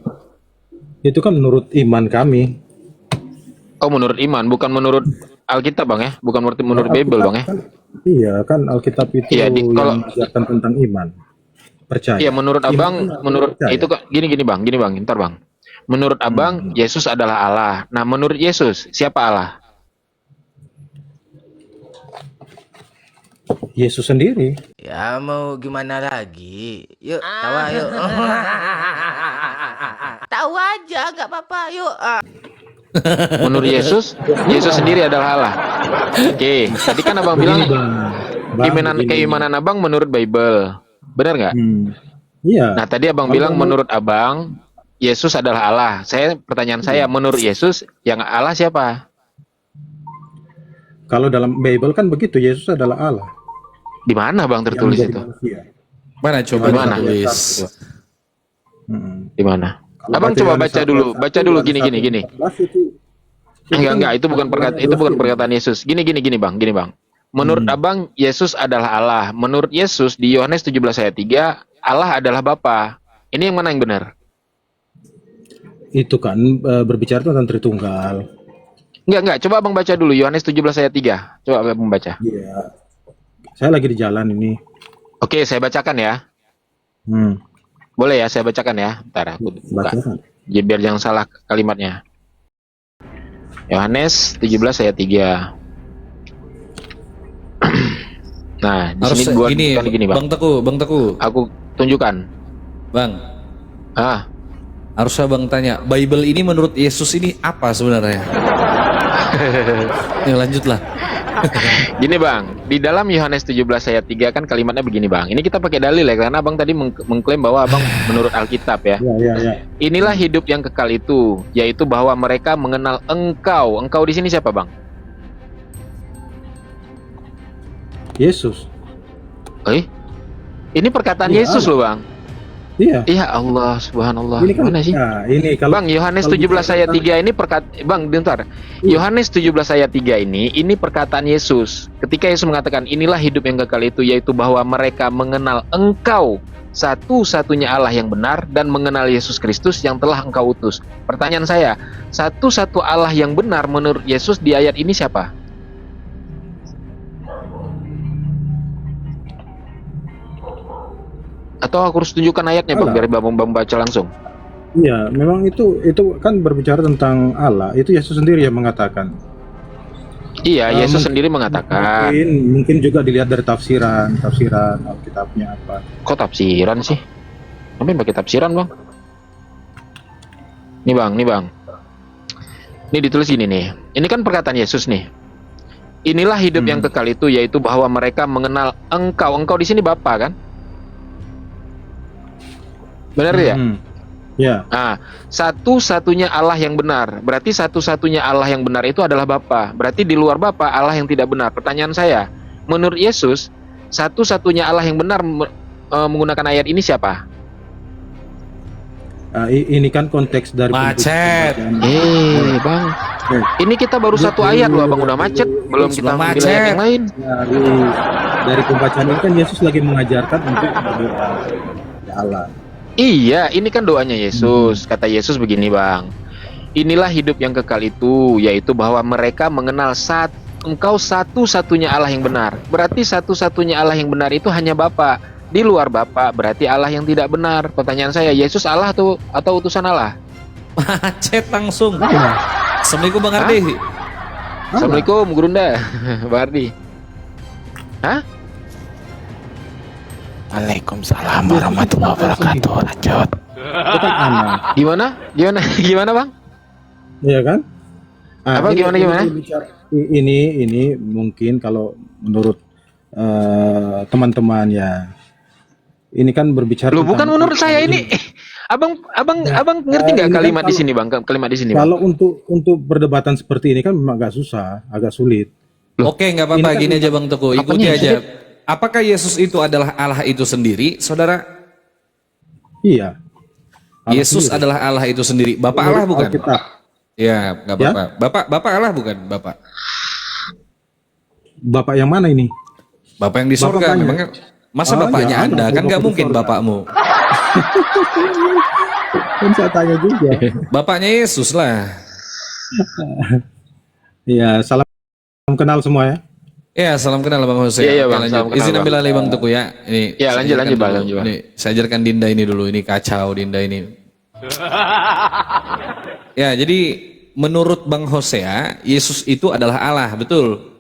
Itu kan menurut iman kami. Oh, menurut iman, bukan menurut Alkitab Bang ya? Bukan menurut Bible Bang ya? Iya kan Alkitab itu Iya, yang mengajarkan tentang iman. Percaya. Iya, menurut Iman Abang, kan menurut percaya. itu kok gini Bang, ntar Bang. Menurut Abang, Yesus adalah Allah. Nah, menurut Yesus, siapa Allah? Yesus sendiri. Ya mau gimana lagi? Yuk, tawa yuk. Tawa aja, nggak apa-apa. Yuk. Menurut Yesus, Yesus sendiri adalah Allah. Oke, tadi kan Abang bilang keimanan Abang menurut Bible. Benar nggak? Iya. Nah, tadi Abang bilang menurut Abang, Yesus adalah Allah. Pertanyaan saya, menurut Yesus, yang Allah siapa? Kalau dalam Bible kan begitu, Yesus adalah Allah. Di mana Bang tertulis Yang itu? menjadi manusia. Mana coba Di mana? tulis? Di mana? Kalau Abang baca coba Yohanes baca dulu 1, gini. 14 itu Enggak, itu bukan perkataan Yesus. Gini Bang. Menurut Abang, Yesus adalah Allah. Menurut Yesus di Yohanes 17 ayat 3, Allah adalah Bapa. Ini yang mana yang benar? itu kan berbicara tentang Tritunggal. Enggak. Coba Abang baca dulu Yohanes 17 ayat 3. Coba Abang baca. Iya. Saya lagi di jalan ini. Oke, saya bacakan ya. Boleh ya, saya bacakan ya. Bentar, aku buka. Bacakan. Jadi biar jangan salah kalimatnya. Yohanes 17 ayat 3. Nah, di Harus sini buat gini, gini, Bang. Bang Teguh. Aku tunjukkan. Bang, Ah, Harus abang tanya, Bible ini menurut Yesus ini apa sebenarnya? Ya lanjutlah. gini bang, di dalam Yohanes 17 ayat 3 kan kalimatnya begini bang. Ini kita pakai dalil ya, karena abang tadi mengklaim bahwa abang menurut Alkitab ya. Ya. Inilah hidup yang kekal itu, yaitu bahwa mereka mengenal Engkau. Engkau di sini siapa bang? Yesus. Ini perkataan Iya, Yesus loh bang. Iya. Ya Allah, subhanallah. Ini kan Gimana sih? nah, ini kalau Bang, Yohanes kalau 17 ayat bicara 3 ini Bang, bentar. Yohanes 17 ayat 3 ini perkataan Yesus. Ketika Yesus mengatakan, inilah hidup yang kekal itu, yaitu bahwa mereka mengenal Engkau, satu-satunya Allah yang benar, dan mengenal Yesus Kristus yang telah Engkau utus. Pertanyaan saya, satu-satu Allah yang benar menurut Yesus di ayat ini siapa? Atau aku harus tunjukkan ayatnya bang, biar bang baca langsung. Iya, memang itu kan berbicara tentang Allah. Itu Yesus sendiri yang mengatakan. Iya, Yesus sendiri mengatakan. Mungkin juga dilihat dari tafsiran Alkitabnya apa. Kok tafsiran sih? Ngapain pakai tafsiran bang? Nih bang. Ini ditulis gini nih. Ini kan perkataan Yesus nih. Inilah hidup yang kekal itu, yaitu bahwa mereka mengenal Engkau. Engkau di sini Bapa kan? Benar ya? Ya. Nah, satu-satunya Allah yang benar. Berarti satu-satunya Allah yang benar itu adalah Bapa. Berarti di luar Bapa Allah yang tidak benar. Pertanyaan saya, menurut Yesus, satu-satunya Allah yang benar menggunakan ayat ini siapa? Ini kan konteks dari Macet. Bang. Ini kita baru satu ayat loh, Abang udah macet. Belum kita ambil ayat yang lain. Dari pembacaan ini kan Yesus lagi mengajarkan untuk berdoa ya Allah. Iya, ini kan doanya Yesus. Kata Yesus begini bang, inilah hidup yang kekal itu, yaitu bahwa mereka mengenal Engkau satu-satunya Allah yang benar. Berarti satu-satunya Allah yang benar itu hanya Bapa. Di luar Bapa berarti Allah yang tidak benar. Pertanyaan saya, Yesus Allah atau utusan Allah? Macet langsung. Assalamualaikum Bang Ardi. Assalamualaikum Gurunda. Bang Ardi. Hah? Waalaikumsalam warahmatullahi wabarakatuh. Lanjut. Itu kan anak. Gimana bang? Iya kan? Apa gimana? Ini mungkin kalau menurut teman-teman ya, ini kan berbicara. Loh, bukan menurut saya ini. Abang ngerti nggak kalimat di sini bang? Kalimat di sini. Kalau untuk perdebatan seperti ini kan memang agak susah, agak sulit. Oke, nggak apa-apa. Kan Gini aja Bang Teguh, ikuti aja. Apakah Yesus itu adalah Allah itu sendiri, saudara? Iya. Allah Yesus sendiri. adalah Allah itu sendiri. Bapak Allah bukan? Alkitab. Ya, nggak apa-apa. Bapak Allah bukan? Bapak yang mana ini? Bapak yang di surga. Bapaknya. Memangnya masa bapaknya ya, Anda? Kan nggak Bapak mungkin di surga. bapakmu. Kan saya tanya juga. Bapaknya Yesus lah. Iya, salam kenal semua ya. Ya, salam kenal Bang Hose. Iya, Oke, Bang, lanjut. salam kenal, Izin Bang. ambil alih Bang Teguh ya. Ini. Ya, saya lanjut, ajarkan Bang, dulu. lanjut, Bang. Nih, saya ajarkan Dinda ini dulu. Ini kacau Dinda ini. Ya, jadi menurut Bang Hosea, Yesus itu adalah Allah, betul?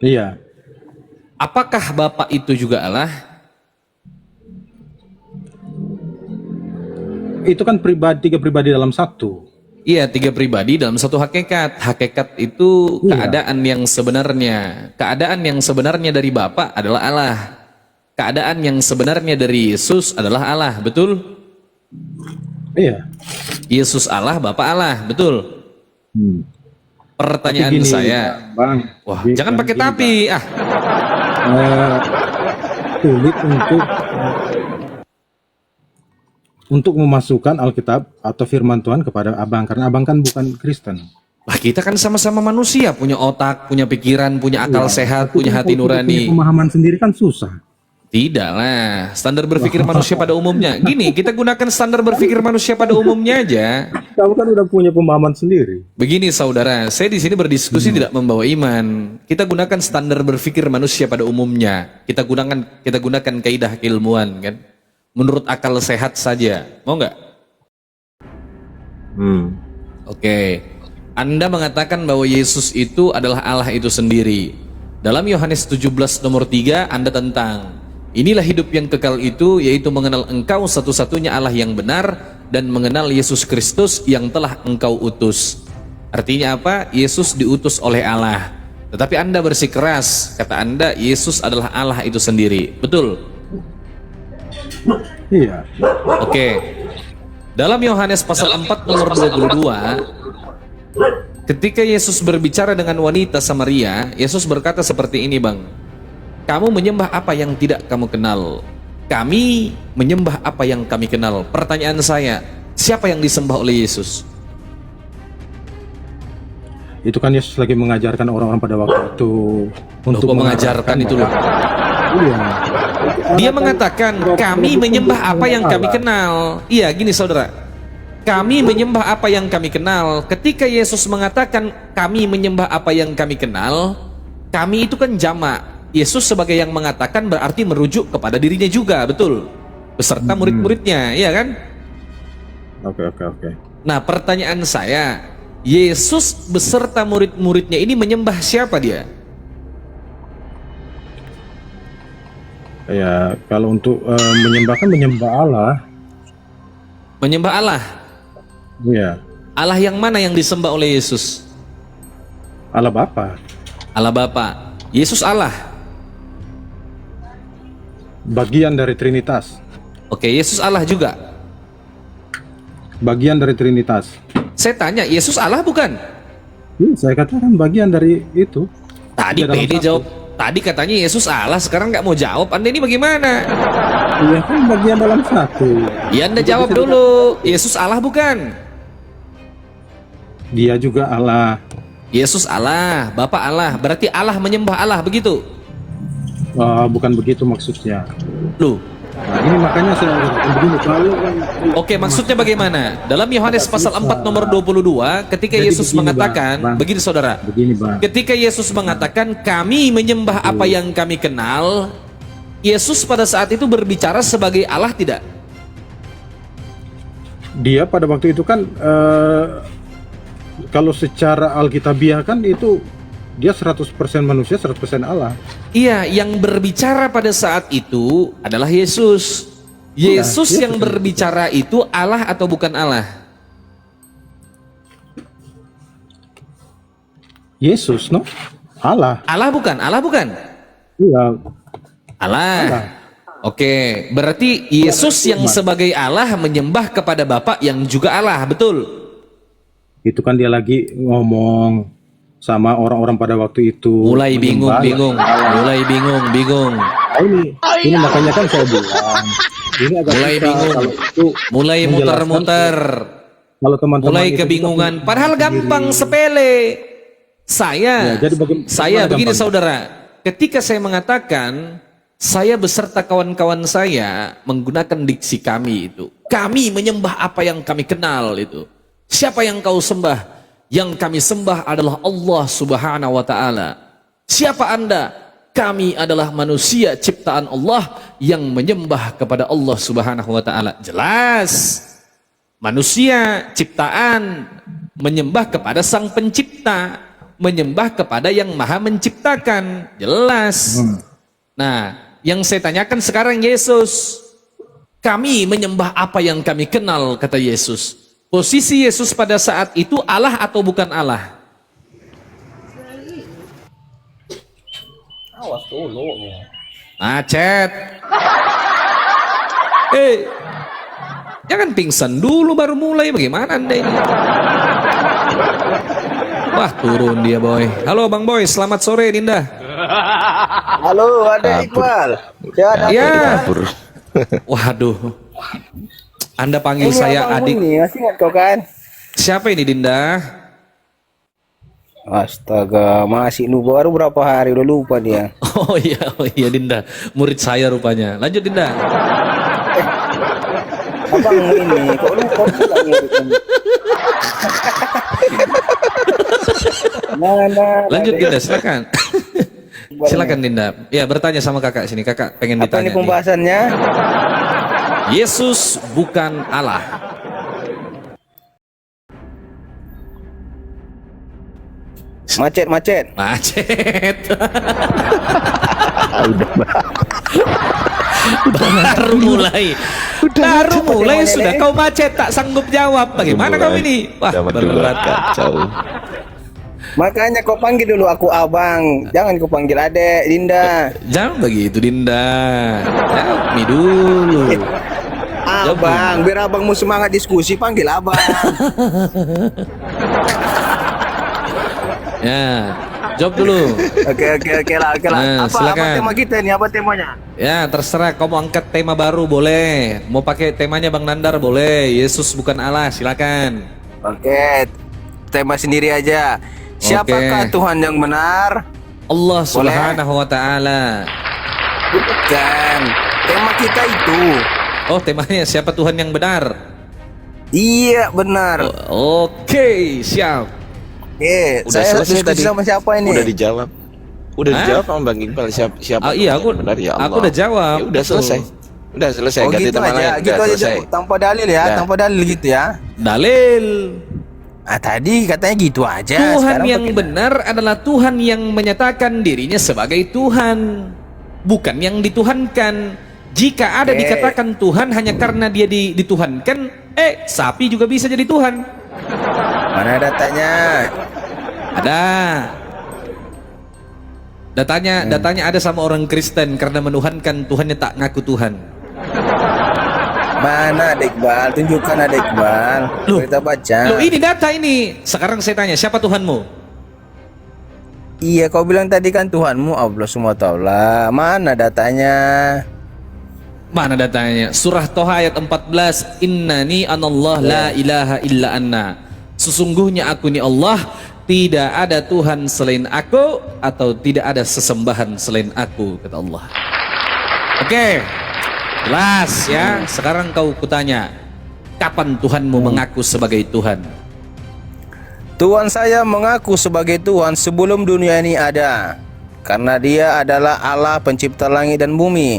Iya. Apakah Bapa itu juga Allah? Itu kan tiga pribadi dalam satu. Iya, tiga pribadi dalam satu hakikat. Hakikat itu Iya. keadaan yang sebenarnya. Keadaan yang sebenarnya dari Bapa adalah Allah. Keadaan yang sebenarnya dari Yesus adalah Allah, betul? Iya. Yesus Allah, Bapa Allah, betul? Pertanyaan Tapi gini, saya, Bang. wah, Gini, jangan Bang, pakai gini, tapi, Bang. Sulit untuk memasukkan Alkitab atau firman Tuhan kepada abang, karena abang kan bukan Kristen. Lah kita kan sama-sama manusia, punya otak, punya pikiran, punya akal sehat, Tapi punya kan hati kalau kita punya nurani. pemahaman sendiri kan susah. Tidak lah, standar berpikir manusia pada umumnya. Gini, kita gunakan standar berpikir manusia pada umumnya aja. Kamu kan udah punya pemahaman sendiri. Begini saudara, saya di sini berdiskusi tidak membawa iman. Kita gunakan standar berpikir manusia pada umumnya. Kita gunakan kaidah keilmuan kan. Menurut akal sehat saja. Mau nggak? Oke. Anda mengatakan bahwa Yesus itu adalah Allah itu sendiri. Dalam Yohanes 17 nomor 3 Anda tentang Inilah hidup yang kekal itu, yaitu mengenal engkau satu-satunya Allah yang benar dan mengenal Yesus Kristus yang telah engkau utus. Artinya apa? Yesus diutus oleh Allah. Tetapi Anda bersikeras, kata Anda Yesus adalah Allah itu sendiri. Betul? Iya. Oke. Dalam Yohanes pasal 4 nomor 22, ketika Yesus berbicara dengan wanita Samaria, Yesus berkata seperti ini, Bang. Kamu menyembah apa yang tidak kamu kenal. Kami menyembah apa yang kami kenal. Pertanyaan saya, siapa yang disembah oleh Yesus? Itu kan Yesus lagi mengajarkan orang-orang pada waktu itu untuk Kok mengajarkan itu loh. Iya. Dia mengatakan kami menyembah apa yang kami kenal. Iya, gini saudara. Kami menyembah apa yang kami kenal. Ketika Yesus mengatakan kami menyembah apa yang kami kenal, kami itu kan jamak. Yesus sebagai yang mengatakan berarti merujuk kepada dirinya juga, betul? Beserta murid-muridnya, iya kan? Oke. Nah, pertanyaan saya, Yesus beserta murid-muridnya ini menyembah siapa dia? Ya, kalau untuk menyembah kan menyembah Allah. Menyembah Allah. Iya. Allah yang mana yang disembah oleh Yesus? Allah Bapa. Allah Bapa. Yesus Allah. Bagian dari Trinitas. Oke, Yesus Allah juga. Bagian dari Trinitas. Saya tanya, Yesus Allah bukan? Saya katakan bagian dari itu. Tadi Dia dalam PD satu. jawab. Tadi katanya Yesus Allah, sekarang nggak mau jawab. Anda ini bagaimana? Iya kan bagian dalam satu. Ya Anda jawab dulu. Yesus Allah bukan? Dia juga Allah. Yesus Allah, Bapa Allah. Berarti Allah menyembah Allah, begitu? Bukan begitu maksudnya. Loh. Nah, ini makanya saya katakan begini. Kalau Oke, maksudnya bagaimana? Dalam Yohanes pasal 4 nomor 22, ketika Jadi Yesus begini, mengatakan, Bang. begini saudara. Begini, Bang. Ketika Yesus mengatakan kami menyembah apa yang kami kenal, Yesus pada saat itu berbicara sebagai Allah tidak? Dia pada waktu itu kan kalau secara Alkitabiah kan itu dia 100% manusia, 100% Allah. Iya, yang berbicara pada saat itu adalah Yesus. Yesus yang berbicara itu Allah atau bukan Allah? Yesus, no? Allah. Allah bukan? Allah bukan? Iya. Allah. Oke, berarti Yesus yang sebagai Allah menyembah kepada Bapa yang juga Allah, betul? Itu kan dia lagi ngomong sama orang-orang pada waktu itu. Mulai menyembah bingung. Nah, ini makanya kan saya bilang ini agak Mulai susah bingung. kalau itu Mulai menjelaskan muter-muter. Kalau teman-teman Mulai itu kebingungan. kita Padahal gampang, sendiri. sepele. Saya Ya, jadi saya bagaimana begini gampang? saudara. Ketika saya mengatakan saya beserta kawan-kawan saya menggunakan diksi kami itu. Kami menyembah apa yang kami kenal itu. Siapa yang kau sembah? Yang kami sembah adalah Allah Subhanahu wa taala. Siapa Anda? Kami adalah manusia ciptaan Allah yang menyembah kepada Allah Subhanahu wa taala. Jelas. Manusia ciptaan menyembah kepada Sang Pencipta, menyembah kepada yang Maha Menciptakan. Jelas. Nah, yang saya tanyakan sekarang Yesus. Kami menyembah apa yang kami kenal, kata Yesus. Posisi Yesus pada saat itu Allah atau bukan Allah? Awas dulu. Macet. Jangan pingsan dulu baru mulai. Bagaimana Anda ini? Wah, turun dia, Boy. Halo Bang Boy, selamat sore Dinda. Halo, ada Iqbal. Ya. Waduh. Anda panggil saya adik. Masih ingat kau kan? Siapa ini Dinda? Astaga, masih lu baru berapa hari udah lupa dia. Oh iya Dinda. Murid saya rupanya. Lanjut Dinda. Abang ini, kok lupa bilang ya? Lanjut Dinda, silakan. Silakan Dinda. Ya, bertanya sama kakak sini. Kakak pengen Apa ditanya. ini pembahasannya? Yesus bukan Allah. Macet. Macet. Baru mulai. Baru mulai sudah kau macet, tak sanggup jawab. Bagaimana kau ini? Wah, berat kacau. Makanya kau panggil dulu aku abang, jangan kau panggil adek Dinda. Jangan begitu Dinda. Jawab mi dulu. Abang, biar abangmu semangat diskusi, panggil abang. Ya, jawab dulu. Oke lah. Nah, Apa silakan. tema kita ini? Apa temanya? Ya, terserah kau mau angkat tema baru boleh. Mau pakai temanya Bang Nandar boleh. Yesus bukan Allah, silakan. Oke, tema sendiri aja. Siapakah Tuhan yang benar? Allah Subhanahu wa taala. Bukan. Tema kita itu. Oh, temanya siapa Tuhan yang benar? Iya, benar. Oke, siap. Oke, Udah saya selesai diskusi tadi. sama siapa ini? Udah dijawab. Udah Hah? dijawab sama Bang Iqbal siapa Iya, aku benar ya Allah. aku udah jawab. Ya udah selesai. Udah selesai, Oh ganti gitu tema aja, lain. gitu Udah aja, selesai. tanpa dalil ya, Ya. tanpa dalil gitu ya. Dalil. Tadi katanya gitu aja. Tuhan sekarang yang pakai- benar adalah Tuhan yang menyatakan dirinya sebagai Tuhan, bukan yang dituhankan. Jika ada Oke. dikatakan Tuhan hanya karena dia dituhankan, sapi juga bisa jadi Tuhan. Mana datanya? Ada. Datanya ada sama orang Kristen karena menuhankan Tuhannya tak ngaku Tuhan. Mana ada Iqbal? Tunjukkan ada Iqbal. Loh. Kita baca. Loh, ini data ini. Sekarang saya tanya, siapa Tuhanmu? Iya, kau bilang tadi kan Tuhanmu Allah SWT. Mana datanya? Mana datanya? Surah Toha ayat 14. Innani anallah la ilaha illa anna. Sesungguhnya aku ni Allah, tidak ada Tuhan selain aku, atau tidak ada sesembahan selain aku, kata Allah. Oke, jelas ya. Sekarang kau kutanya, kapan Tuhanmu mengaku sebagai Tuhan? Tuhan saya mengaku sebagai Tuhan sebelum dunia ini ada. Karena dia adalah Allah pencipta langit dan bumi.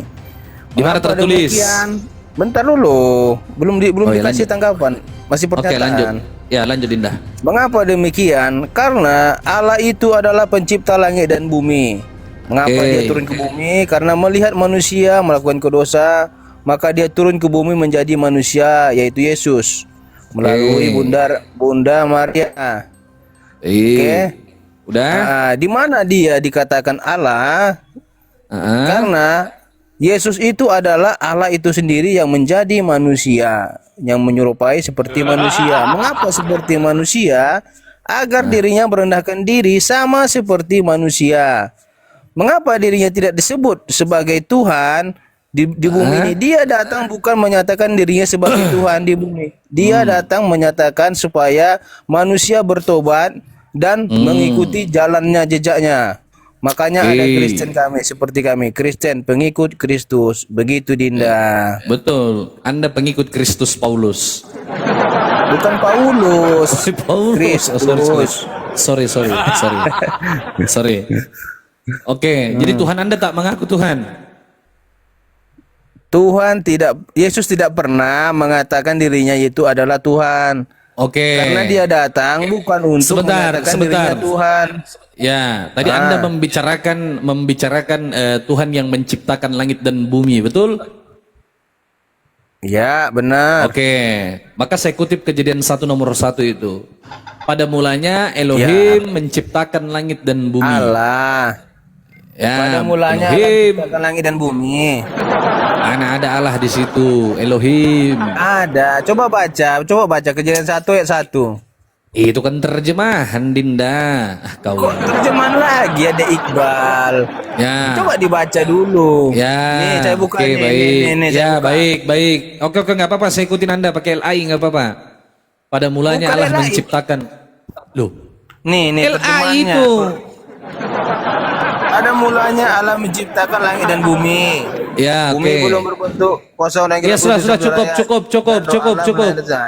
Di mana Mengapa tertulis? demikian? Bentar dulu, belum Oh, ya, dikasih lanjut. tanggapan, masih Oke, lanjut. pernyataan. Ya, lanjut Dinda. Mengapa demikian? Karena Allah itu adalah pencipta langit dan bumi. Mengapa Oke. dia turun ke bumi? Karena melihat manusia melakukan dosa, maka dia turun ke bumi menjadi manusia, yaitu Yesus, melalui Bunda Maria. Oke. Udah? Nah, di mana dia dikatakan Allah? Karena Yesus itu adalah Allah itu sendiri yang menjadi manusia, yang menyerupai seperti manusia. Mengapa seperti manusia? Agar dirinya merendahkan diri sama seperti manusia. Mengapa dirinya tidak disebut sebagai Tuhan di bumi ini? Dia datang bukan menyatakan dirinya sebagai Tuhan di bumi. Dia datang menyatakan supaya manusia bertobat dan mengikuti jalannya, jejaknya. Makanya ada Kristen kami, seperti kami, Kristen pengikut Kristus. Begitu Dinda. Betul. Anda pengikut Kristus Paulus. Bukan Paulus. Paulus. Kristus. Sorry. Oke, jadi Tuhan Anda tak mengaku Tuhan. Tuhan tidak, Yesus tidak pernah mengatakan dirinya itu adalah Tuhan. Oke. Karena dia datang bukan untuk mengatakan dirinya Tuhan. Ya, tadi Anda membicarakan Tuhan yang menciptakan langit dan bumi, betul? Ya, benar. Oke, maka saya kutip Kejadian 1 nomor 1 itu. Pada mulanya Elohim menciptakan langit dan bumi. Allah. Ya, Pada mulanya Allah Elohim. menciptakan langit dan bumi. Mana ada Allah di situ, Elohim. Ada. Coba baca Kejadian 1 ayat 1. Itu kan terjemahan Dinda. Kau. Kok terjemahan lagi ada Iqbal? Ya. Coba dibaca dulu. Ya. Nih, saya buka Oke, nih, baik. nih, saya Ya, buka. baik. Oke, nggak apa-apa. Saya ikutin Anda pakai LAI nggak apa-apa. Pada mulanya Bukan Allah LAI. menciptakan. Loh, Nih LAI terjemahannya. itu. Pada mulanya Allah menciptakan langit dan bumi. Ya, oke. Bumi belum berbentuk kosong dan Ya, sudah, cukup.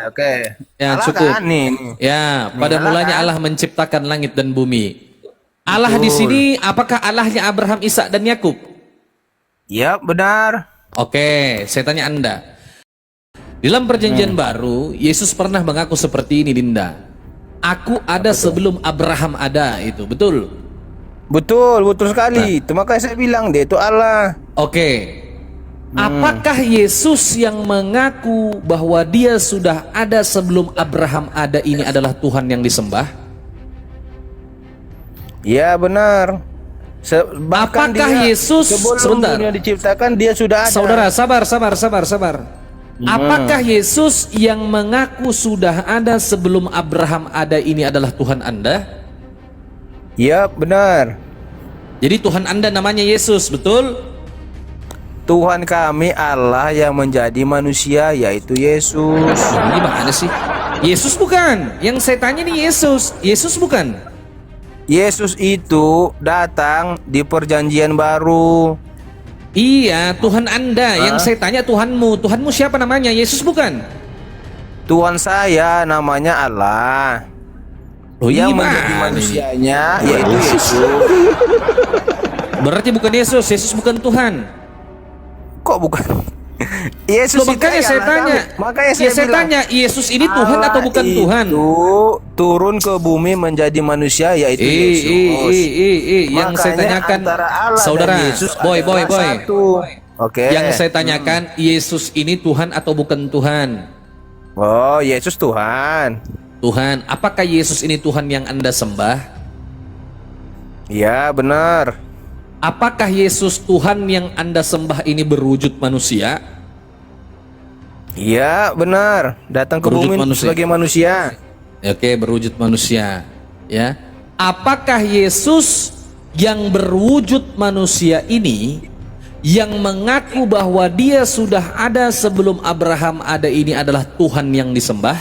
Oke. Ya, Allah cukup. kan, nih. Ya, pada Allah mulanya kan? Allah menciptakan langit dan bumi. Allah di sini apakah Allahnya Abraham, Ishak dan Yakub? Ya, benar. Oke, saya tanya Anda. Dalam perjanjian baru, Yesus pernah mengaku seperti ini, Dinda. Aku ada sebelum Abraham ada, itu betul? Betul, betul sekali. Itu makanya saya bilang dia itu Allah. Oke. Apakah Yesus yang mengaku bahwa dia sudah ada sebelum Abraham ada ini adalah Tuhan yang disembah? Ya benar. Bahkan Apakah dia, Yesus sebelum sebentar, dunia diciptakan dia sudah ada. saudara, sabar. Apakah Yesus yang mengaku sudah ada sebelum Abraham ada ini adalah Tuhan Anda? Ya benar. Jadi Tuhan Anda namanya Yesus, betul? Tuhan kami Allah yang menjadi manusia yaitu Yesus. Ini gimana sih? Yesus bukan. Yang saya tanya nih Yesus. Yesus bukan. Yesus itu datang di perjanjian baru. Iya, Tuhan Anda. Yang saya tanya Tuhanmu. Tuhanmu siapa namanya? Yesus bukan? Tuhan saya namanya Allah. Loh, Yang gimana menjadi nih? manusianya yaitu Yesus. Berarti bukan Yesus. Yesus bukan Tuhan. Kok bukan? Yesus Loh, makanya itu saya Allah tanya. kami. Makanya Ya, saya bilang, tanya, Yesus ini Tuhan atau bukan Allah Tuhan? Itu turun ke bumi menjadi manusia yaitu Yesus. Yang saya Makanya tanyakan, antara Allah saudara, dan Yesus boy. adalah satu. Oke. Yang saya tanyakan, Yesus ini Tuhan atau bukan Tuhan? Oh, Yesus Tuhan. Tuhan. Apakah Yesus ini Tuhan yang Anda sembah? Ya, benar. Apakah Yesus Tuhan yang Anda sembah ini berwujud manusia? Ya, benar. Datang ke Berwujud bumi manusia. sebagai manusia. Oke, berwujud manusia. Ya. Apakah Yesus yang berwujud manusia ini yang mengaku bahwa dia sudah ada sebelum Abraham ada ini adalah Tuhan yang disembah?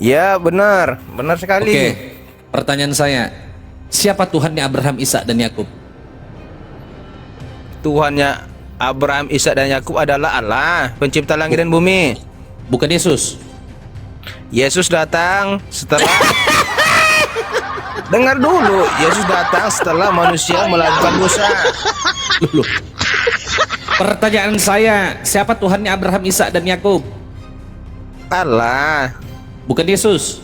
Ya, benar. Benar sekali. Oke. Pertanyaan saya, siapa Tuhannya Abraham, Ishak dan Yakub? Tuhannya Abraham, Ishak dan Yakub adalah Allah, pencipta langit dan bumi. Bukan Yesus. Yesus datang setelah dengar dulu, Yesus datang setelah manusia melakukan dosa. Loh. Pertanyaan saya, siapa Tuhannya Abraham, Ishak dan Yakub? Allah. Bukan Yesus.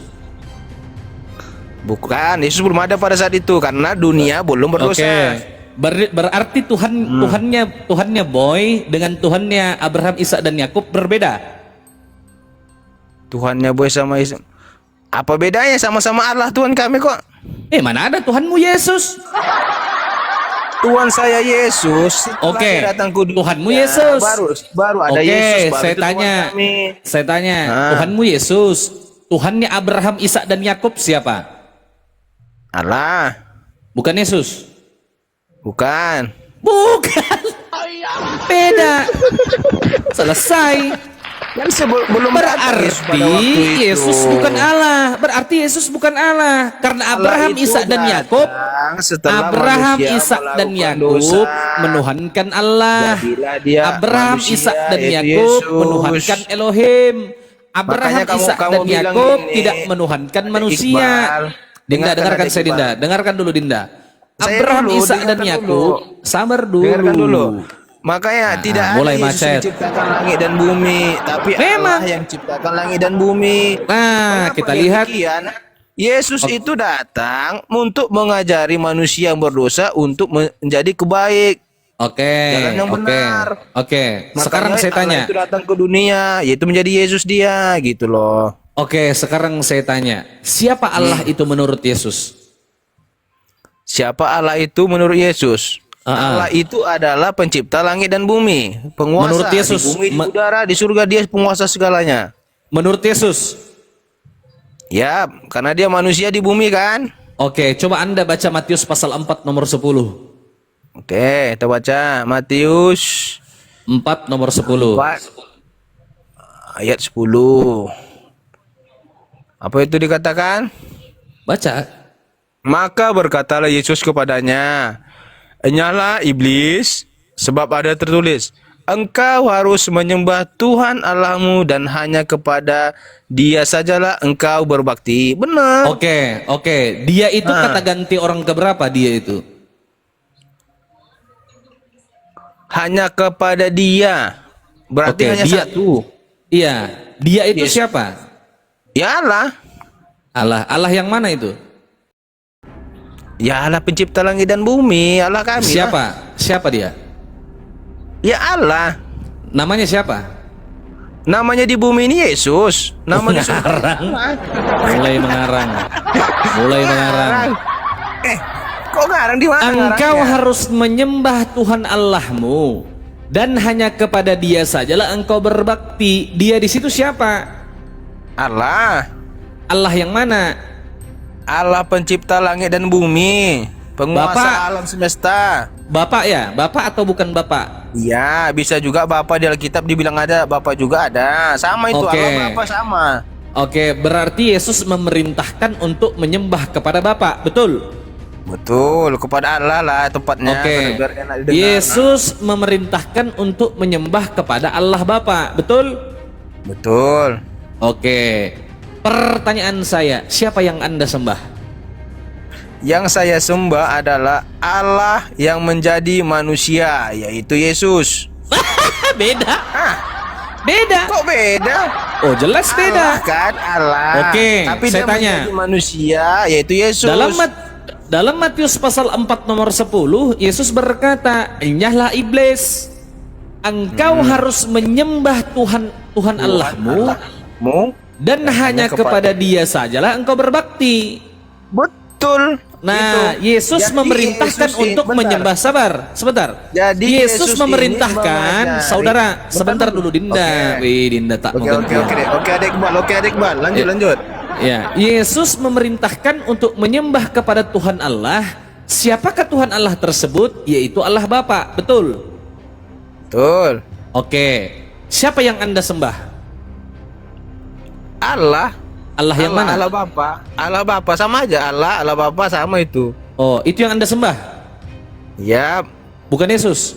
Bukan, Yesus belum ada pada saat itu karena dunia belum berdosa. Oke. Berarti Tuhannya boy dengan Tuhannya Abraham, Ishak dan Yakub berbeda. Tuhannya boy sama Yesus. Apa bedanya? Sama-sama Allah Tuhan kami kok. Mana ada Tuhanmu Yesus? Tuhan saya Yesus. Oke. Datang ke dunia. Tuhanmu Yesus. Baru ada Yesus. Baru saya itu tanya. Tuhan kami. Saya tanya, Tuhanmu Yesus. Tuhannya Abraham, Ishak dan Yakub siapa? Allah. Bukan Yesus. Bukan. Bukan. Beda. Selesai. Kan belum Berarti Yesus bukan Allah. Berarti Yesus bukan Allah. Karena Abraham, Ishak dan Yakub, Abraham, Ishak dan Yakub menuhankan Allah. Abraham, Ishak dan Yakub menuhankan Elohim. Abraham, Ishak dan Yakub tidak menuhankan manusia. Dinda, dengarkan saya Dinda. Dengarkan dulu Dinda. Abraham, Ishak dan Yakub, sabar dulu. Dengarkan dulu. Makanya tidak ada mulai Yesus macet. menciptakan langit dan bumi, tapi Memang. Allah yang ciptakan langit dan bumi. Nah, kita lihat. Yesus itu datang untuk mengajari manusia yang berdosa untuk menjadi kebaik. Oke. Jalan yang benar. Oke. Makanya Sekarang saya Allah tanya. itu datang ke dunia, yaitu menjadi Yesus dia, gitu loh. Oke, sekarang saya tanya. Siapa Allah itu menurut Yesus? Siapa Allah itu menurut Yesus? Allah itu adalah pencipta langit dan bumi, penguasa Menurut Yesus, di bumi, di udara, di surga, dia penguasa segalanya. Menurut Yesus? Ya, karena dia manusia di bumi kan. Oke, coba Anda baca Matius pasal 4 nomor 10. Oke, kita baca Matius 4 nomor 10. 4, ayat 10. Apa itu dikatakan? Baca. Maka berkatalah Yesus kepadanya, "Enyalah iblis, sebab ada tertulis, engkau harus menyembah Tuhan Allahmu dan hanya kepada Dia sajalah engkau berbakti." Benar. Oke. Dia itu kata ganti orang keberapa dia itu? Hanya kepada Dia. Berarti hanya dia, satu. Iya. Dia itu Yes. siapa? Ya Allah. Allah yang mana itu? Ya Allah pencipta langit dan bumi, Allah kami. Siapa? Siapa dia? Ya Allah. Namanya siapa? Namanya di bumi ini Yesus. Namanya Mengarang. Mulai mengarang. Mulai mengarang. Kok ngarang di mana? Engkau ngarangnya? harus menyembah Tuhan Allahmu dan hanya kepada Dia sajalah engkau berbakti. Dia di situ siapa? Allah. Allah yang mana? Allah pencipta langit dan bumi, penguasa Bapak. alam semesta. Bapak ya? Bapak atau bukan Bapak? Iya, bisa juga Bapak di Alkitab dibilang ada, Bapak juga ada. Sama itu, Oke. Allah Bapak sama. Oke, berarti Yesus memerintahkan untuk menyembah kepada Bapak, betul? Betul, kepada Allah lah tempatnya. Oke. Biar enak didengar. Yesus memerintahkan untuk menyembah kepada Allah Bapa, betul? Betul. Oke. Pertanyaan saya, siapa yang Anda sembah? Yang saya sembah adalah Allah yang menjadi manusia, yaitu Yesus. Beda. Beda. Kok beda? Oh, jelas beda. Allah kan Allah. Oke, tapi saya dia tanya. menjadi manusia, yaitu Yesus. Dalam Matius pasal 4 nomor 10, Yesus berkata, "Nyahlah iblis. Engkau harus menyembah Tuhan Allahmu dan hanya kepada Dia sajalah engkau berbakti." Betul. Nah, Yesus Jadi memerintahkan Yesus ini- untuk bentar. menyembah, sebentar. Jadi Yesus Yesus ini memerintahkan, mengajari- saudara, Bentar sebentar dulu Dinda. Oke. Wih, Dinda tak Oke, mau oke, gantian. oke, oke, Adik Iqbal, lanjut, Ya. lanjut. Ya, Yesus memerintahkan untuk menyembah kepada Tuhan Allah. Siapakah Tuhan Allah tersebut? Yaitu Allah Bapa, betul? Betul. Oke. Siapa yang Anda sembah? Allah. Allah yang mana? Allah Bapa. Allah Bapa sama aja. Allah Bapa sama itu. Oh, itu yang Anda sembah? Ya, Bukan Yesus.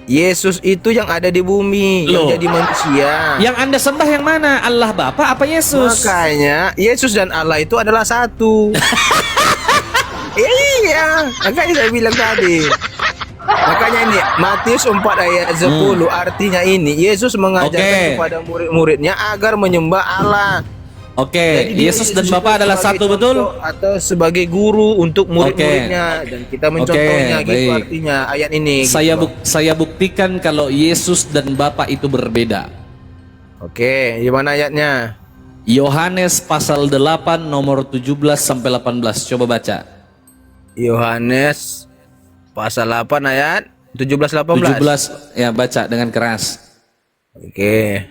Yesus itu yang ada di bumi, Loh. yang jadi manusia. Yang Anda sembah yang mana? Allah Bapa apa Yesus? Makanya Yesus dan Allah itu adalah satu. Iya, makanya saya bilang tadi. Makanya ini Matius 4 ayat 10 artinya ini Yesus mengajarkan Oke. kepada murid-muridnya agar menyembah Allah. Oke, Jadi dia Yesus dan itu Bapa adalah sebagai satu, betul? contoh atau sebagai guru untuk murid-muridnya dan kita mencontohnya Oke, gitu baik. artinya ayat ini. Saya gitu loh. saya buktikan kalau Yesus dan Bapa itu berbeda. Oke, gimana ayatnya? Yohanes pasal 8 nomor 17 sampai 18. Coba baca. Yohanes pasal 8 ayat 17-18. 17 ya, baca dengan keras. Oke.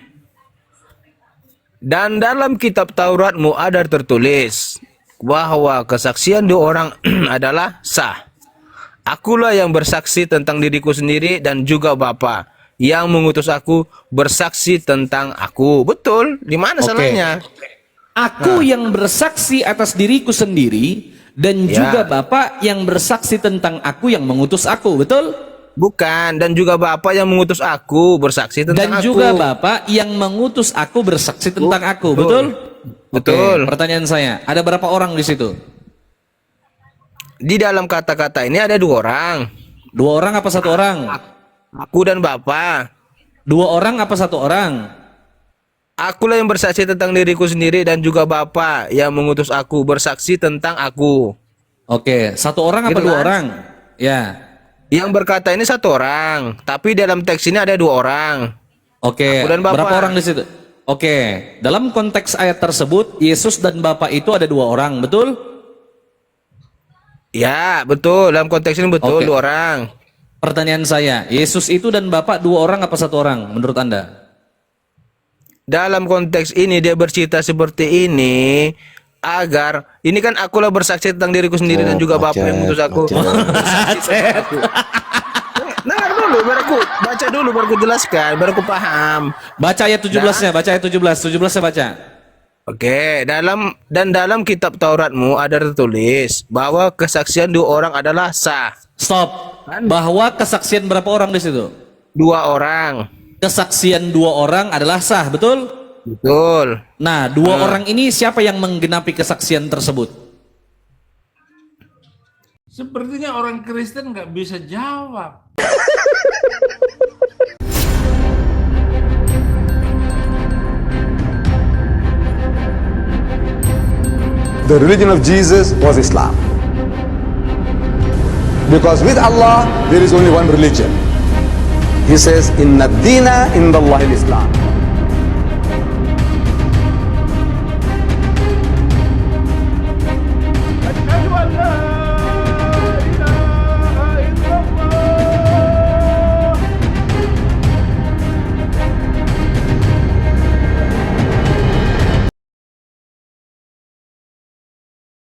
Dan dalam kitab Tauratmu ada tertulis bahwa kesaksian dua orang adalah sah. Akulah yang bersaksi tentang diriku sendiri dan juga Bapa yang mengutus aku bersaksi tentang aku. Betul? Di mana Oke. salahnya? Aku yang bersaksi atas diriku sendiri dan Ya. juga Bapa yang bersaksi tentang aku yang mengutus aku, betul? Bukan, dan juga Bapa yang mengutus aku bersaksi tentang Dan aku. juga Bapa yang mengutus aku bersaksi tentang aku, betul? Betul. Oke, pertanyaan saya, ada berapa orang di situ? Di dalam kata-kata ini ada dua orang. Dua orang apa satu orang? Aku dan Bapa. Dua orang apa satu orang? Akulah yang bersaksi tentang diriku sendiri dan juga Bapa yang mengutus aku bersaksi tentang aku. Oke, satu orang apa Gitu dua kan? orang? Ya. Yang berkata ini satu orang, tapi dalam teks ini ada dua orang. Oke, Aku dan Bapa. berapa orang di situ? Oke, dalam konteks ayat tersebut Yesus dan Bapa itu ada dua orang, betul? Ya, betul. Dalam konteks ini betul Oke. dua orang. Pertanyaan saya, Yesus itu dan Bapa dua orang apa satu orang menurut Anda? Dalam konteks ini dia bercerita seperti ini agar ini kan akulah bersaksi tentang diriku sendiri dan juga Bapa yang mengutus aku. Nah, dulu baca dulu baru aku jelaskan, baru aku paham. Baca ayat 17-nya, baca ayat 17. 17-nya baca. Oke, dalam kitab Tauratmu ada tertulis bahwa kesaksian dua orang adalah sah. Stop. Bahwa kesaksian berapa orang di situ? Dua orang. Kesaksian dua orang adalah sah, betul? Betul. Nah, dua orang ini siapa yang menggenapi kesaksian tersebut? Sepertinya orang Kristen nggak bisa jawab. The religion of Jesus was Islam. Because with Allah, there is only one religion. He says, Inna dina indallahi Islam.